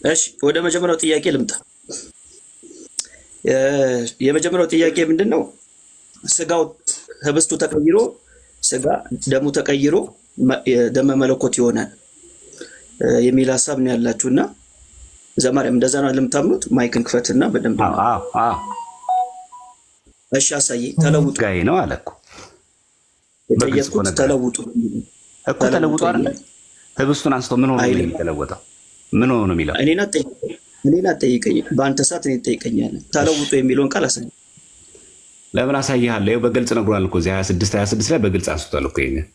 እሺ ወደ መጀመሪያው ጥያቄ ልምጣ። የመጀመሪያው ጥያቄ ምንድነው? ስጋው ህብስቱ ተቀይሮ ስጋ ደሙ ተቀይሮ ደመ መለኮት ይሆናል የሚል ሐሳብ ነው ያላችሁና ዘማሪያም እንደዛ ነው ለምታምኑት? ማይክን ክፈትና በደንብ እሺ አሳይ። ተለውጡ ጋይ ነው አለኩ የጠየቁት ተለውጡ እኮ ተለውጡ አይደል? ህብስቱን አንስቶ ምን ሆኖ ነው የሚተለወጠው? ምን ሆኖ ነው የሚለው? እኔና ጠይቀኝ። በአንተ ሰዓት እኔ ጠይቀኛለህ። ተለውጡ የሚለውን ቃል አሳይ። ለምን አሳይሃለሁ? ይኸው በግልጽ ነግሯል እኮ እዚህ 26 ላይ በግልጽ አንስቷል እኮ ይሄን።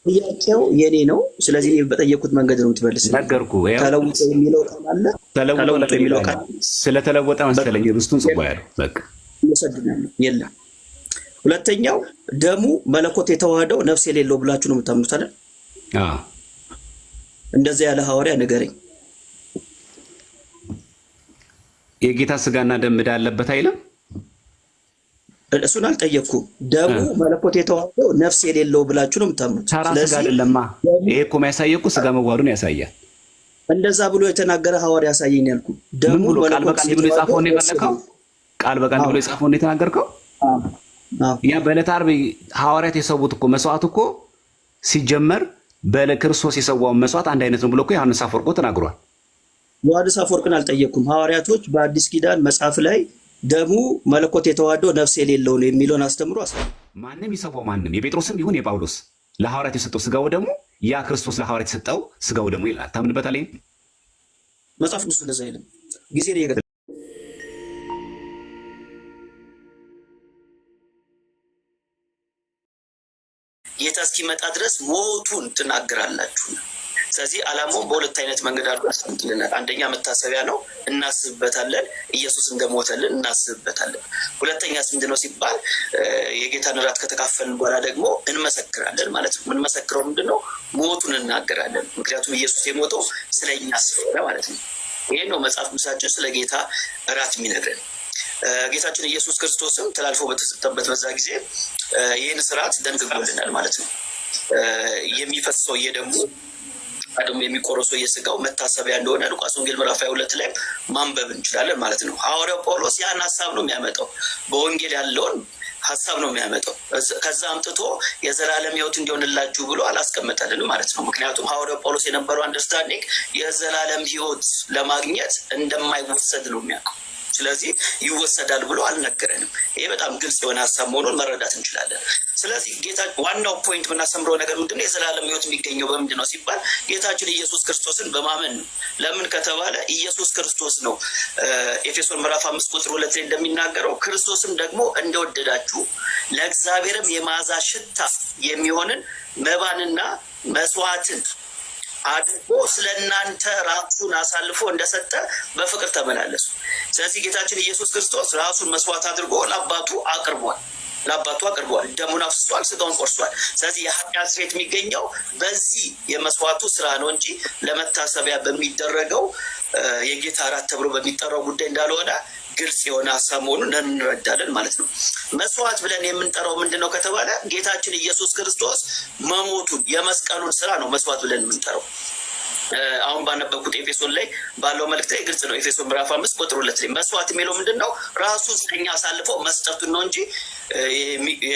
ጥያቄው የኔ ነው። ስለዚህ በጠየቁት መንገድ ነው የምትመልስልኝ። ነገርኩህ። ተለውጡ የሚለው ቃል አለ። ተለውጡ የሚለው ቃል ስለተለወጠ መሰለኝ ህብስቱን ጽዋ ያለው በቃ ይሰድናል። የለም ሁለተኛው ደሙ መለኮት የተዋህደው ነፍስ የሌለው ብላችሁ ነው የምታምኑት አይደል? አዎ እንደዛ ያለ ሐዋርያ ንገረኝ። የጌታ ስጋና ደም ዕዳ አለበት አይልም? እሱን አልጠየቅኩም። ደሙ መለኮት የተዋህደው ነፍስ የሌለው ብላችሁ ነው የምታምኑት። ስለዚህ አይደለማ። ይሄ እኮ የሚያሳየው ስጋ መዋሃዱን ያሳያል። እንደዛ ብሎ የተናገረ ሐዋርያ ያሳየኝ ያልኩ። ደሙ ቃል በቃል ብሎ የጻፈው ነው የፈለከው? ቃል በቃል ብሎ የጻፈው ነው የተናገርከው? ያ በዕለተ ዓርብ ሐዋርያት የሰዉት እኮ መስዋዕት እኮ ሲጀመር በክርስቶስ የሰዋውን መስዋዕት አንድ አይነት ነው ብሎ እኮ ዮሐንስ አፈወርቅ ተናግሯል። ዮሐንስ አፈወርቅን አልጠየቅኩም። ሐዋርያቶች በአዲስ ኪዳን መጽሐፍ ላይ ደሙ መለኮት የተዋህደው ነፍስ የሌለው ነው የሚለውን አስተምሮ ማንም ይሰዋው ማንም የጴጥሮስም ይሁን የጳውሎስ ለሐዋርያት የሰጠው ስጋው ደሙ ያ ክርስቶስ ለሐዋርያት የሰጠው ስጋው ደሙ ይላል። ታምንበታለህ? መጽሐፍ ቅዱስ እንደዛ አይልም። ጊዜ ነው ጌታ እስኪመጣ ድረስ ሞቱን ትናገራላችሁ። ስለዚህ ዓላማውን በሁለት አይነት መንገድ አድርጎ ያስቀምጥልናል። አንደኛ መታሰቢያ ነው፣ እናስብበታለን። ኢየሱስ እንደሞተልን እናስብበታለን። ሁለተኛስ ምንድነው ሲባል የጌታን እራት ከተካፈልን በኋላ ደግሞ እንመሰክራለን ማለት ነው። የምንመሰክረው ምንድነው? ሞቱን እናገራለን። ምክንያቱም ኢየሱስ የሞተው ስለኛ ስለሆነ ማለት ነው። ይሄ ነው መጽሐፍ ቅዱሳችን ስለ ጌታ እራት የሚነግረን። ጌታችን ኢየሱስ ክርስቶስም ተላልፎ በተሰጠበት በዛ ጊዜ ይህን ስርዓት ደንግጎልናል ማለት ነው። የሚፈሰው የደሙ አደም የሚቆረሰው የስጋው መታሰቢያ እንደሆነ ሉቃስ ወንጌል ምዕራፍ 22 ላይ ማንበብ እንችላለን ማለት ነው። ሐዋርያው ጳውሎስ ያን ሐሳብ ነው የሚያመጣው። በወንጌል ያለውን ሐሳብ ነው የሚያመጣው። ከዛ አምጥቶ የዘላለም ሕይወት እንዲሆንላችሁ ብሎ አላስቀመጠልንም ማለት ነው። ምክንያቱም ሐዋርያው ጳውሎስ የነበረው አንደርስታንዲንግ የዘላለም ሕይወት ለማግኘት እንደማይወሰድ ነው የሚያውቀው። ስለዚህ ይወሰዳል ብሎ አልነገረንም። ይሄ በጣም ግልጽ የሆነ ሐሳብ መሆኑን መረዳት እንችላለን። ስለዚህ ጌታ ዋናው ፖይንት የምናስተምረው ነገር ምንድነው? የዘላለም ሕይወት የሚገኘው በምንድን ነው ሲባል ጌታችን ኢየሱስ ክርስቶስን በማመን ነው። ለምን ከተባለ ኢየሱስ ክርስቶስ ነው ኤፌሶን ምዕራፍ 5 ቁጥር 2 ላይ እንደሚናገረው ክርስቶስም ደግሞ እንደወደዳችሁ ለእግዚአብሔርም የመዓዛ ሽታ የሚሆንን መባንና መስዋዕትን አድርጎ ስለእናንተ ራሱን አሳልፎ እንደሰጠ በፍቅር ተመላለሱ። ስለዚህ ጌታችን ኢየሱስ ክርስቶስ ራሱን መስዋዕት አድርጎ ለአባቱ አቅርቧል። ደሙን አፍስሷል፣ ስጋውን ቆርሷል። ስለዚህ የኃጢአት ስርየት የሚገኘው በዚህ የመስዋዕቱ ስራ ነው እንጂ ለመታሰቢያ በሚደረገው የጌታ እራት ተብሎ በሚጠራው ጉዳይ እንዳልሆነ ግልጽ የሆነ ሐሳብ መሆኑን እንረዳለን ማለት ነው። መስዋዕት ብለን የምንጠራው ምንድነው ከተባለ ጌታችን ኢየሱስ ክርስቶስ መሞቱን የመስቀሉን ስራ ነው መስዋዕት ብለን የምንጠራው። አሁን ባነበብኩት ኤፌሶን ላይ ባለው መልእክት ላይ ግልጽ ነው። ኤፌሶን ምዕራፍ 5 ቁጥር 2 ላይ መስዋዕት የሚለው ምንድነው? ራሱን ስለኛ አሳልፎ መስጠቱን ነው እንጂ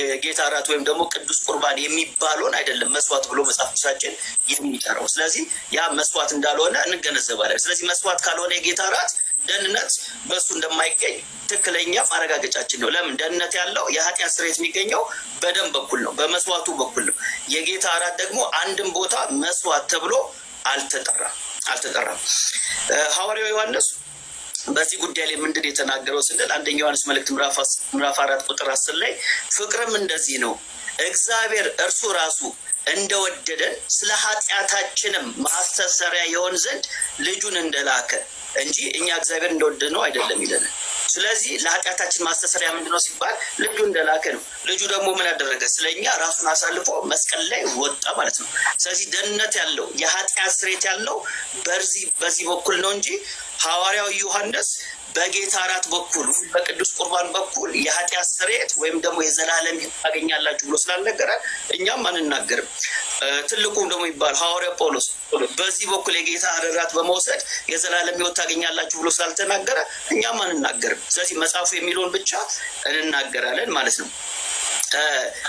የጌታ እራት ወይም ደግሞ ቅዱስ ቁርባን የሚባለውን አይደለም መስዋዕት ብሎ መጽሐፍ ቅዱሳችን የሚጠራው። ስለዚህ ያ መስዋዕት እንዳልሆነ እንገነዘባለን። ስለዚህ መስዋዕት ካልሆነ የጌታ እራት ደህንነት በእሱ እንደማይገኝ ትክክለኛ ማረጋገጫችን ነው። ለምን? ደህንነት ያለው የኃጢአት ስርየት የሚገኘው በደም በኩል ነው፣ በመስዋዕቱ በኩል ነው። የጌታ እራት ደግሞ አንድም ቦታ መስዋዕት ተብሎ አልተጠራም። ሐዋርያው ዮሐንስ በዚህ ጉዳይ ላይ ምንድን የተናገረው ስንል አንደኛ ዮሐንስ መልእክት ምዕራፍ 4 ቁጥር 10 ላይ ፍቅርም እንደዚህ ነው እግዚአብሔር እርሱ ራሱ እንደወደደን ስለ ኃጢአታችንም ማስተሰሪያ የሆን ዘንድ ልጁን እንደላከ እንጂ እኛ እግዚአብሔር እንደወደደ ነው አይደለም ይለናል። ስለዚህ ለኃጢአታችን ማስተሰሪያ ምንድነው ሲባል ልጁ እንደላከ ነው። ልጁ ደግሞ ምን ያደረገ? ስለኛ ራሱን አሳልፎ መስቀል ላይ ወጣ ማለት ነው። ስለዚህ ደህንነት ያለው የኃጢአት ስርየት ያለው በዚህ በኩል ነው እንጂ ሐዋርያው ዮሐንስ በጌታ እራት በኩል በቅዱስ ቁርባን በኩል የኃጢአት ስርየት ወይም ደግሞ የዘላለም ሕይወት ታገኛላችሁ ብሎ ስላልነገረ እኛም አንናገርም። ትልቁም ደግሞ ይባል ሐዋርያ ጳውሎስ በዚህ በኩል የጌታ እራት በመውሰድ የዘላለም ሕይወት ታገኛላችሁ ብሎ ስላልተናገረ እኛም አንናገርም። ስለዚህ መጽሐፉ የሚለውን ብቻ እንናገራለን ማለት ነው።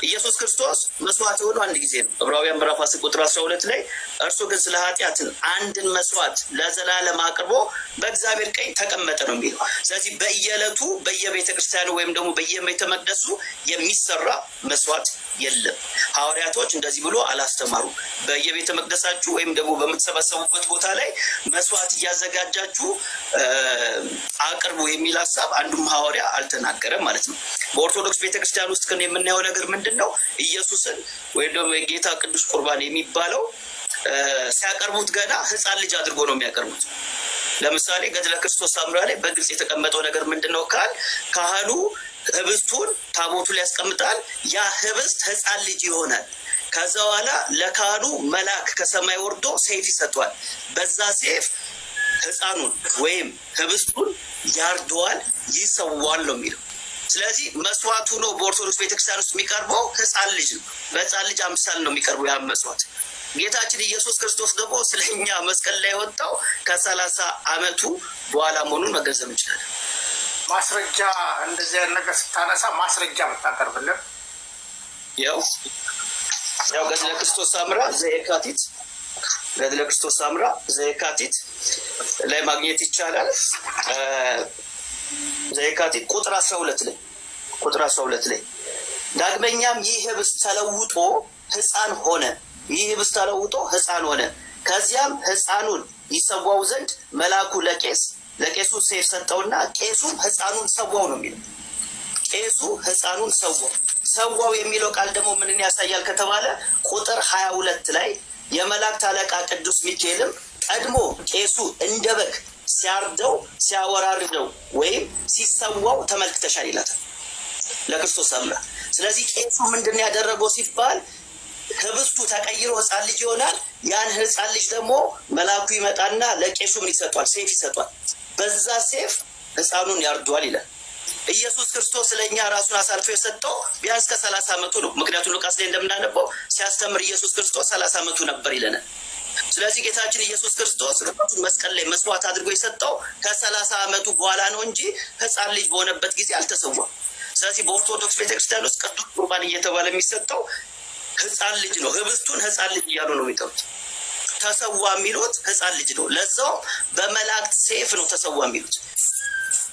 ኢየሱስ ክርስቶስ መስዋዕት የሆነው አንድ ጊዜ ነው። ዕብራውያን ምዕራፍ 10 ቁጥር 12 ላይ እርሱ ግን ስለ ኃጢአትን አንድን መስዋዕት ለዘላለም አቅርቦ በእግዚአብሔር ቀኝ ተቀመጠ ነው የሚለው። ስለዚህ በየዕለቱ በየቤተ ክርስቲያኑ ወይም ደግሞ በየቤተ መቅደሱ የሚሰራ መስዋዕት የለም። ሐዋርያቶች እንደዚህ ብሎ አላስተማሩ። በየቤተ መቅደሳችሁ ወይም ደግሞ በምትሰበሰቡበት ቦታ ላይ መስዋዕት እያዘጋጃችሁ አቅርቡ የሚል ሀሳብ አንዱም ሐዋርያ አልተናገረም ማለት ነው። በኦርቶዶክስ ቤተክርስቲያን ውስጥ ግን የምናየው ነገር ምንድን ነው? ኢየሱስን ወይም ደግሞ የጌታ ቅዱስ ቁርባን የሚባለው ሲያቀርቡት ገና ሕፃን ልጅ አድርጎ ነው የሚያቀርቡት። ለምሳሌ ገድለ ክርስቶስ ሳምራ ላይ በግልጽ የተቀመጠው ነገር ምንድን ነው? ካህኑ ህብስቱን ታቦቱ ላይ ያስቀምጣል። ያ ህብስት ሕፃን ልጅ ይሆናል። ከዛ በኋላ ለካህኑ መልአክ ከሰማይ ወርዶ ሰይፍ ይሰጧል። በዛ ሰይፍ ሕፃኑን ወይም ህብስቱን ያርደዋል፣ ይሰዋል ነው የሚለው። ስለዚህ መስዋዕቱ ነው በኦርቶዶክስ ቤተክርስቲያን ውስጥ የሚቀርበው ሕፃን ልጅ ነው። በሕፃን ልጅ አምሳል ነው የሚቀርበው ያ መስዋዕት። ጌታችን ኢየሱስ ክርስቶስ ደግሞ ስለኛ መስቀል ላይ ወጣው ከ30 ዓመቱ በኋላ መሆኑን መገንዘብ እንችላለን። ማስረጃ እንደዚህ አይነት ነገር ስታነሳ ማስረጃ ብታቀርብልን። ያው ገድለ ክርስቶስ ሳምራ ዘየካቲት ገድለ ክርስቶስ ሳምራ ዘየካቲት ላይ ማግኘት ይቻላል። ዘየካቲት ቁጥር 12 ላይ ዳግመኛም ይህ ህብስት ተለውጦ ሕፃን ሆነ። ይህ ህብስት ተለውጦ ሕፃን ሆነ። ከዚያም ሕፃኑን ይሰዋው ዘንድ መልአኩ ለቄሱ ሰይፍ ሰጠውና ቄሱም ሕፃኑን ሰዋው ነው የሚለው። ቄሱ ሕፃኑን ሰዋው የሚለው ቃል ደግሞ ምንን ያሳያል ከተባለ ቁጥር 22 ላይ የመላእክት አለቃ ቅዱስ ሚካኤልም ቀድሞ ቄሱ እንደ በግ ሲያርደው ሲያወራርደው ወይም ሲሰዋው ተመልክተሻል ይላታል ለክርስቶስ ሳምራ። ስለዚህ ቄሱ ምንድን ያደረገው ሲባል ህብስቱ ተቀይሮ ሕፃን ልጅ ይሆናል። ያን ሕፃን ልጅ ደግሞ መልአኩ ይመጣና ለቄሱ ምን ይሰጧል? ሰይፍ ይሰጧል። በዛ ሰይፍ ሕፃኑን ያርዷል ይላል። ኢየሱስ ክርስቶስ ለእኛ ራሱን አሳልፎ የሰጠው ቢያንስ ከ30 ዓመቱ ነው። ምክንያቱም ሉቃስ ላይ እንደምናነበው ሲያስተምር ኢየሱስ ክርስቶስ 30 ዓመቱ ነበር ይለናል። ስለዚህ ጌታችን ኢየሱስ ክርስቶስ መስቀል ላይ መስዋዕት አድርጎ የሰጠው ከ30 ዓመቱ በኋላ ነው እንጂ ሕፃን ልጅ በሆነበት ጊዜ አልተሰዋም። ስለዚህ በኦርቶዶክስ ቤተክርስቲያን ውስጥ ቅዱስ ቁርባን እየተባለ የሚሰጠው ሕፃን ልጅ ነው። ህብስቱን ሕፃን ልጅ እያሉ ነው የሚጠሩት። ተሰዋ የሚሉት ሕፃን ልጅ ነው። ለዛው በመላእክት ሰይፍ ነው ተሰዋ የሚሉት።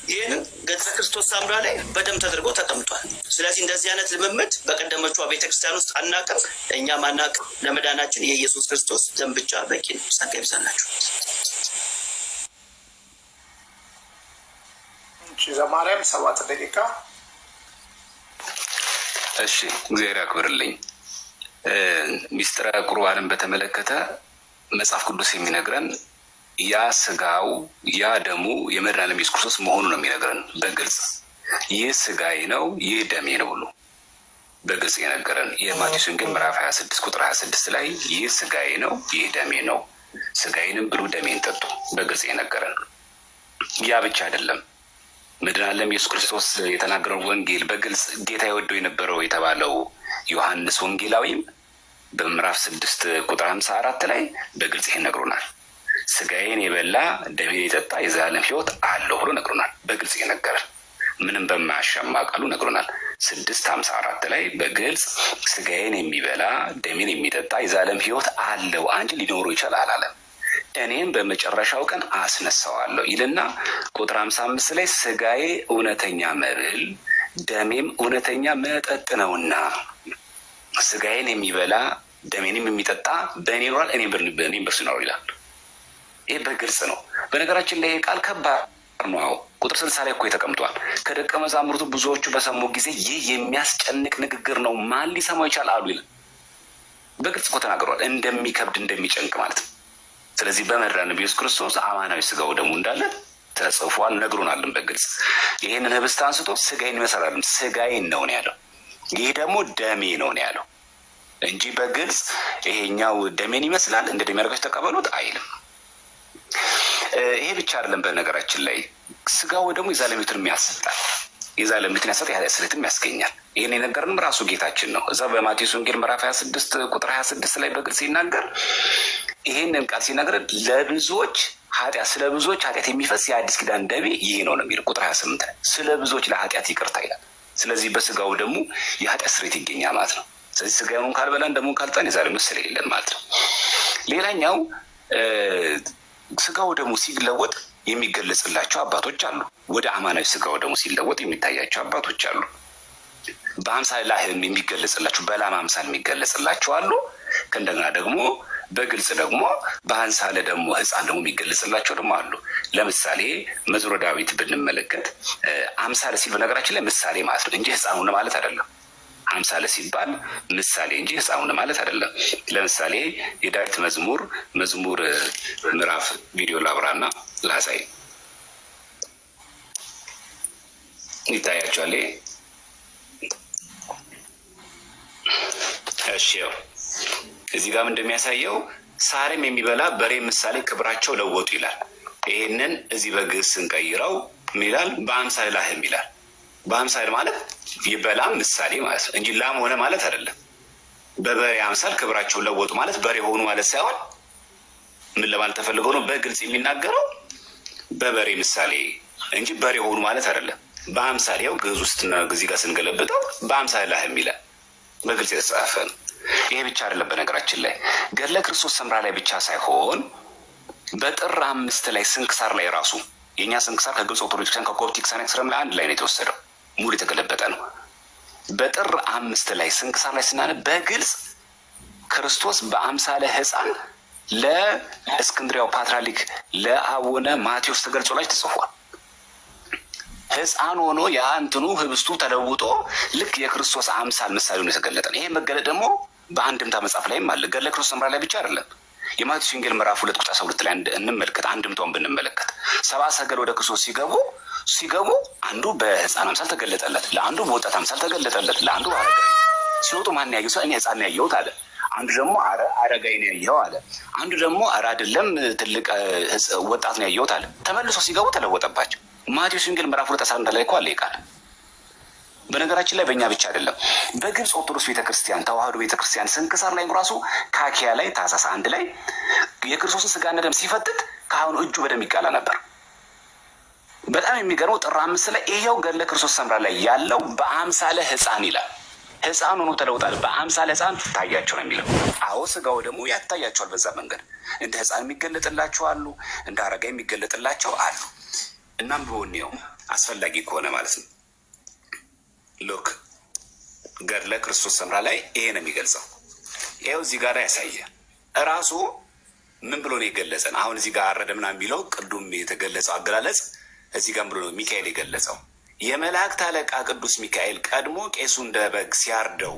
ይህንን ገድለ ክርስቶስ ሳምራ ላይ በደንብ ተደርጎ ተቀምጧል። ስለዚህ እንደዚህ አይነት ልምምድ በቀደመቿ ቤተክርስቲያን ውስጥ አናቅም፣ እኛም አናቅም። ለመዳናችን የኢየሱስ ክርስቶስ ደም ብቻ በቂ ነው። ጸጋ ይብዛላችሁ። ዘማርያም 7 ደቂቃ። እሺ፣ እግዚአብሔር ያክብርልኝ። ሚስጥረ ቁርባንን በተመለከተ መጽሐፍ ቅዱስ የሚነግረን ያ ስጋው ያ ደሙ የመድኃኒዓለም ኢየሱስ ክርስቶስ መሆኑ ነው የሚነግረን በግልጽ። ይህ ስጋዬ ነው፣ ይህ ደሜ ነው ብሎ በግልጽ የነገረን የማቴዎስ ወንጌል ምዕራፍ 26 ቁጥር 26 ላይ ይህ ስጋዬ ነው፣ ይህ ደሜ ነው፣ ስጋዬንም ብሉ ደሜን ጠጡ በግልጽ የነገረን። ያ ብቻ አይደለም። መድኃኒዓለም ኢየሱስ ክርስቶስ የተናገረው ወንጌል በግልጽ ጌታ የወደው የነበረው የተባለው ዮሐንስ ወንጌላዊም በምዕራፍ 6 ቁጥር 54 ላይ በግልጽ ይሄን ነግሮናል። ስጋዬን የበላ ደሜን የጠጣ የዘላለም ሕይወት አለው ብሎ ነግሮናል። በግልጽ የነገረን ምንም በማያሻማ ቃሉ ነግሮናል። 6:54 ላይ በግልጽ ስጋዬን የሚበላ ደሜን የሚጠጣ የዘላለም ሕይወት አለው እንጂ ሊኖረው ይችላል አላለም። እኔም በመጨረሻው ቀን አስነሳዋለሁ ይልና ቁጥር 55 ላይ ስጋዬ እውነተኛ መብል ደሜም እውነተኛ መጠጥ ነውና ስጋዬን የሚበላ ደሜንም የሚጠጣ በእኔ ይኖራል፣ እኔም በእርሱ ይኖራል ይላል። ይህ በግልጽ ነው። በነገራችን ላይ ቃል ከባድ ነው። ቁጥር 60 ላይ እኮ ተቀምጧል። ከደቀ መዛሙርቱ ብዙዎቹ በሰሙ ጊዜ ይህ የሚያስጨንቅ ንግግር ነው፣ ማን ሊሰማው ይቻል አሉ ይላል። በግልጽ እኮ ተናግሯል። እንደሚከብድ እንደሚጨንቅ ማለት ነው። ስለዚህ በመድኃኒዓለም ኢየሱስ ክርስቶስ አማናዊ ስጋው ደሙ እንዳለ ተጽፏል፣ ነግሮናልን በግልጽ። ይህንን ህብስት አንስቶ ስጋዬን ይመስላል፣ ስጋዬን ነው ያለው። ይህ ደግሞ ደሜ ነው ያለው እንጂ በግልጽ ይሄኛው ደሜን ይመስላል እንደ ደሜ አድርጋችሁ ተቀበሉት አይልም። ይሄ ብቻ አይደለም። በነገራችን ላይ ስጋው ደግሞ የዛለሚቱን ያሰጣል። የዛለሚቱን ያሰጣል፣ የኃጢአት ስርየትም ያስገኛል። ይህን የነገርንም ራሱ ጌታችን ነው። እዛ በማቴዎስ ወንጌል ምዕራፍ 26 ቁጥር 26 ላይ በግልጽ ሲናገር ይህንን ቃል ሲናገር ለብዙዎች ኃጢአት ስለ ብዙዎች ኃጢአት የሚፈስ የአዲስ ኪዳን ደሜ ይህ ነው ነው የሚለው ቁጥር 28 ላይ ስለ ብዙዎች ለኃጢአት ይቅርታ ይላል። ስለዚህ በስጋው ደግሞ የኃጢአት ስርየት ይገኛል ማለት ነው። ስለዚህ ስጋውን ካልበላን ደግሞ ካልጠን የዛለሚት ስለሌለን ማለት ነው። ሌላኛው ስጋው ደግሞ ሲለወጥ የሚገለጽላቸው አባቶች አሉ። ወደ አማናዊ ስጋው ደግሞ ሲለወጥ የሚታያቸው አባቶች አሉ። በአምሳለ ላህም የሚገለጽላቸው በላም አምሳል የሚገለጽላቸው አሉ። ከእንደገና ደግሞ በግልጽ ደግሞ በአምሳለ ደግሞ ሕፃን ደግሞ የሚገለጽላቸው ደግሞ አሉ። ለምሳሌ መዝሙረ ዳዊት ብንመለከት አምሳለ ሲል በነገራችን ላይ ምሳሌ ማለት ነው እንጂ ሕፃን ሆነ ማለት አይደለም። አምሳለ ሲባል ምሳሌ እንጂ ሕፃን ሆነ ማለት አይደለም። ለምሳሌ የዳዊት መዝሙር ምዕራፍ ቪዲዮ ላብራና ላሳይ ይታያቸዋል። እሺ እዚህ ጋር እንደሚያሳየው ሳርም የሚበላ በሬ ምሳሌ ክብራቸው ለወጡ ይላል። ይሄንን እዚህ በግዕዝ ስንቀይረው ምን ይላል? በአምሳለ ላህም ይላል። በአምሳል ማለት የበላም ምሳሌ ማለት ነው እንጂ ላም ሆነ ማለት አይደለም። በበሬ አምሳል ክብራቸውን ለወጡ ማለት በሬ ሆኑ ማለት ሳይሆን ምን ለማለት ተፈልገው ነው? በግልጽ የሚናገረው በበሬ ምሳሌ እንጂ በሬ ሆኑ ማለት አይደለም። በአምሳል ያው ግዕዝ ውስጥና እዚህ ጋር ስንገለብጠው በአምሳለ ላህም ይላል። በግልጽ የተጻፈ ነው። ይሄ ብቻ አይደለም። በነገራችን ላይ ገድለ ክርስቶስ ሰምራ ላይ ብቻ ሳይሆን በጥር 5 ላይ ስንክሳር ላይ ራሱ የእኛ ስንክሳር ከግብፅ ኦርቶዶክስ ከኮፕቲክ ሰነክስረም ላይ አንድ ላይ ነው የተወሰደው። ሙሉ የተገለበጠ ነው። በጥር 5 ላይ ስንክሳር ላይ ስናነብ በግልጽ ክርስቶስ በአምሳለ ሕፃን ለእስክንድሪያው ፓትርያርክ ለአቡነ ማቴዎስ ተገልጾላቸው ተጽፏል። ሕፃን ሆኖ የአንትኑ ህብስቱ ተለውጦ ልክ የክርስቶስ አምሳል ምሳሌ ነው የተገለጠ ነው። ይሄ መገለጥ ደግሞ በአንድምታ መጽሐፍ ላይም አለ። ገድለ ክርስቶስ ሰምራ ላይ ብቻ አይደለም። የማቴዎስ ወንጌል ምዕራፍ 2 ቁጥር 12 ላይ እንመልከት። አንድምታውን ብንመለከት ሰብአ ሰገል ወደ ክርስቶስ ሲገቡ አንዱ በሕፃን አምሳል ተገለጠለት፣ ለአንዱ በወጣት አምሳል ተገለጠለት፣ ለአንዱ አረጋዊ ሲወጡ ማን ያየው? እኔ ሕፃን ነው ያየሁት አለ። አንዱ ደግሞ አረጋዊ ነው ያየው አለ። አንዱ ደግሞ አይደለም ትልቅ ወጣት ነው ያየሁት አለ። ተመልሶ ሲገቡ ተለወጠባቸው። ማቴዎስ ወንጌል ምዕራፍ 2 11 ላይ እኮ አለ ይቃል። በነገራችን ላይ በእኛ ብቻ አይደለም፣ በግብፅ ኦርቶዶክስ ቤተክርስቲያን ተዋህዶ ቤተክርስቲያን ስንክሳር ላይ ራሱ ካኪያ ላይ ታኅሳስ 1 ላይ የክርስቶስን ስጋና ደም ሲፈትት ካህኑ እጁ በደም ይቃላ ነበር። በጣም የሚገርመው ጥር 5 ላይ ይሄው ገድለ ክርስቶስ ሰምራ ላይ ያለው በአምሳለ ሕፃን ይላል። ሕፃን ሆኖ ተለውጣል። በአምሳለ ሕፃን ታያቸው ነው የሚለው። አዎ ስጋው ደግሞ ያታያቸዋል። በዛ መንገድ እንደ ሕፃን የሚገለጥላቸው አሉ፣ እንደ አረጋ የሚገለጥላቸው አሉ። እናም በወኔው አስፈላጊ ከሆነ ማለት ነው ሎክ ገድለ ክርስቶስ ሰምራ ላይ ይሄ ነው የሚገልጸው። ይኸው እዚህ ጋር ያሳየ እራሱ ምን ብሎ ነው የገለጸን? አሁን እዚህ ጋር አረደ ምናምን የሚለው ቅዱም የተገለጸው አገላለጽ እዚህ ጋር ብሎ ነው ሚካኤል የገለጸው። የመላእክት አለቃ ቅዱስ ሚካኤል ቀድሞ ቄሱ እንደ በግ ሲያርደው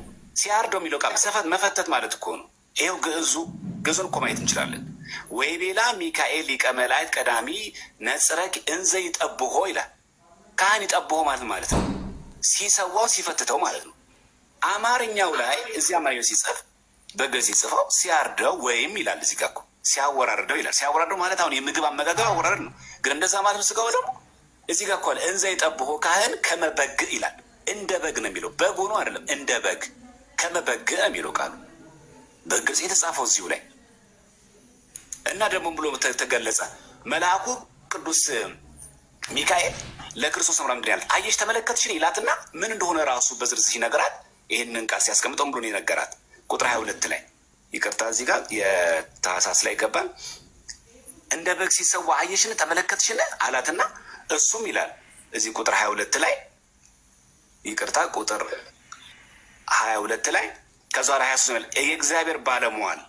የሚለው ቃል መፈተት ማለት እኮ ነው። ይኸው ግዕዙን እኮ ማየት እንችላለን። ወይ ቤላ ሚካኤል ሊቀ መላእክት ቀዳሚ ነጽረክ እንዘ ይጠብሖ ይላል። ካህን ይጠብሖ ማለት ነው ሲሰዋው ሲፈትተው ማለት ነው። አማርኛው ላይ እዚህ አማርኛው ሲጽፍ በግዕዝ ሲጽፈው ሲያርደው ወይም ይላል። እዚህ ጋር እኮ ሲያወራርደው ይላል። ሲያወራርደው ማለት አሁን የምግብ አመጋገብ አወራረድ ነው። ግን እንደዛ ማለት ስጋው ደግሞ እዚህ ጋር እኮ አለ እንዘ ይጠብሖ ካህን ከመበግ ይላል። እንደ በግ ነው የሚለው። በግ ሆኖ አይደለም፣ እንደ በግ ከመበግ የሚለው ቃሉ በግልጽ የተጻፈው እዚሁ ላይ እና ደግሞ ብሎ ተገለጸ። መልአኩ ቅዱስ ሚካኤል ለክርስቶስ ሰምራ ምንድን ያለት? አየሽ ተመለከትሽን ይላትና ምን እንደሆነ ራሱ በዝርዝር ይነገራል። ይህንን ቃል ሲያስቀምጠው ብሎ የነገራት ቁጥር 22 ላይ ይቅርታ፣ እዚህ ጋር የታኅሳስ ላይ ገባን። እንደ በግ ሲሰዋ አየሽን ተመለከትሽን አላትና እሱም ይላል እዚህ ቁጥር 22 ላይ ይቅርታ፣ ቁጥር 22 ላይ ከዛ 23 የእግዚአብሔር ባለሟል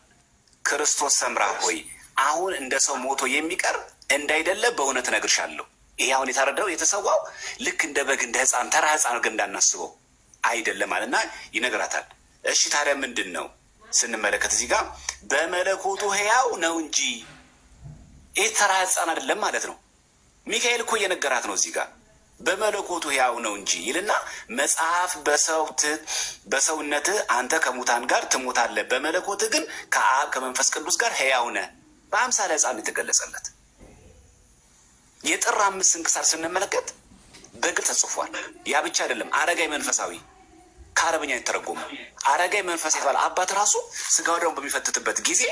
ክርስቶስ ሰምራ ሆይ አሁን እንደ ሰው ሞቶ የሚቀር እንዳይደለ በእውነት እነግርሻለሁ። ይሄ አሁን የታረደው የተሰዋው ልክ እንደ በግ እንደ ሕፃን ተራ ሕፃን ግን እንዳናስበው አይደለም አለና ይነግራታል። እሺ ታዲያ ምንድን ነው ስንመለከት እዚህ ጋር በመለኮቱ ሕያው ነው እንጂ ይህ ተራ ሕፃን አይደለም ማለት ነው። ሚካኤል እኮ እየነገራት ነው እዚህ ጋር በመለኮቱ ሕያው ነው እንጂ ይልና መጽሐፍ በሰውነትህ አንተ ከሙታን ጋር ትሞታለህ፣ በመለኮትህ ግን ከአብ ከመንፈስ ቅዱስ ጋር ሕያው ነህ። በአምሳለ ሕፃን የተገለጸለት የጥር 5 ስንክሳር ስንመለከት በግልጽ ተጽፏል። ያ ብቻ አይደለም፣ አረጋዊ መንፈሳዊ ከአረበኛ የተረጎመ አረጋዊ መንፈሳዊ የተባለ አባት ራሱ ስጋው ደግሞ በሚፈትትበት ጊዜ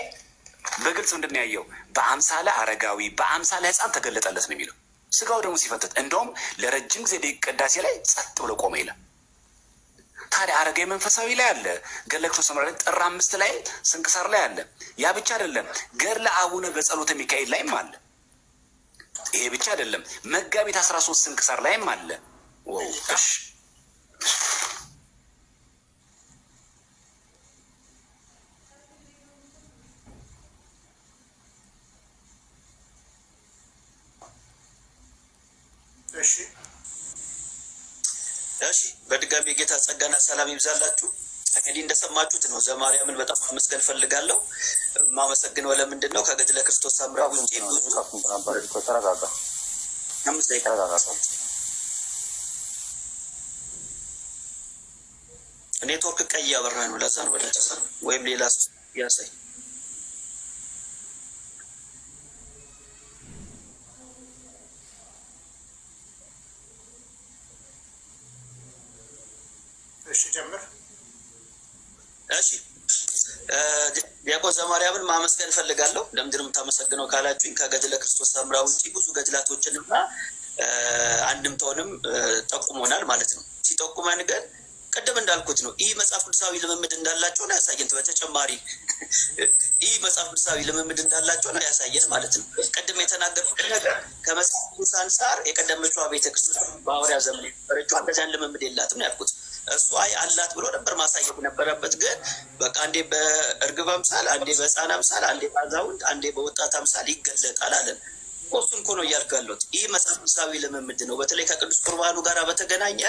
በግልጽ ምንድን ያየው? በአምሳለ አረጋዊ በአምሳለ ሕፃን ተገለጠለት ነው የሚለው። ስጋው ደግሞ ሲፈትት እንደውም ለረጅም ጊዜ ቅዳሴ ላይ ጸጥ ብሎ ቆመ ይላል። ታዲያ አረጋዊ መንፈሳዊ ላይ አለ፣ ገድለ ክርስቶስ ሰምራ ላይ ጥር 5 ላይ ስንክሳር ላይ አለ። ያ ብቻ አይደለም፣ ገድለ አቡነ በጸሎተ ሚካኤል ላይም አለ። ይሄ ብቻ አይደለም፣ መጋቢት 13 ስንክሳር ላይም አለ። እሺ እሺ በድጋሚ የጌታ ጸጋና ሰላም ይብዛላችሁ። እንግዲህ እንደሰማችሁት ነው። ዘማርያምን በጣም ማመስገን ፈልጋለሁ። ማመሰግነው ለምንድን ነው? ከገድለ ክርስቶስ ሰምራ ውጪ ኔትወርክ ቀይ ያበራ ነው። ለዛ ነው ወደ ወይም ሌላ ያሳይ። እሺ ጀምር። እሺ ዲያቆን ዘማርያምን ማመስገን ፈልጋለሁ። ለምንድን ነው የምታመሰግነው ካላችሁኝ ከገድለ ክርስቶስ ሰምራ ውጪ ብዙ ገድላቶችንና አንድምታውንም ጠቁሞናል ማለት ነው። ሲጠቁመን ግን ቅድም እንዳልኩት ነው። ይህ መጽሐፍ ቅዱሳዊ ልምምድ እንዳላቸው ነው ያሳየን። በተጨማሪ ይህ መጽሐፍ ቅዱሳዊ ልምምድ እንዳላቸው ነው ያሳየን ማለት ነው። ቅድም የተናገርኩት ነገር ከመጽሐፍ ቅዱስ አንጻር የቀደመችዋ ቤተክርስቲያን በሐዋርያ ዘመን የነበረችው እንደዚያን ልምምድ የላትም ነው ያልኩት። እሱ አላት ብሎ ነበር ማሳየት ነበረበት። ግን በቃ አንዴ በእርግብ አምሳል፣ አንዴ በሕፃን አምሳል፣ አንዴ በአዛውንት፣ አንዴ በወጣት አምሳል ይገለጣል አለን። እሱን እኮ ነው እያልኩ ያለሁት። ይህ መጽሐፍ ቅዱሳዊ ልምምድ ነው። በተለይ ከቅዱስ ቁርባኑ ጋር በተገናኘ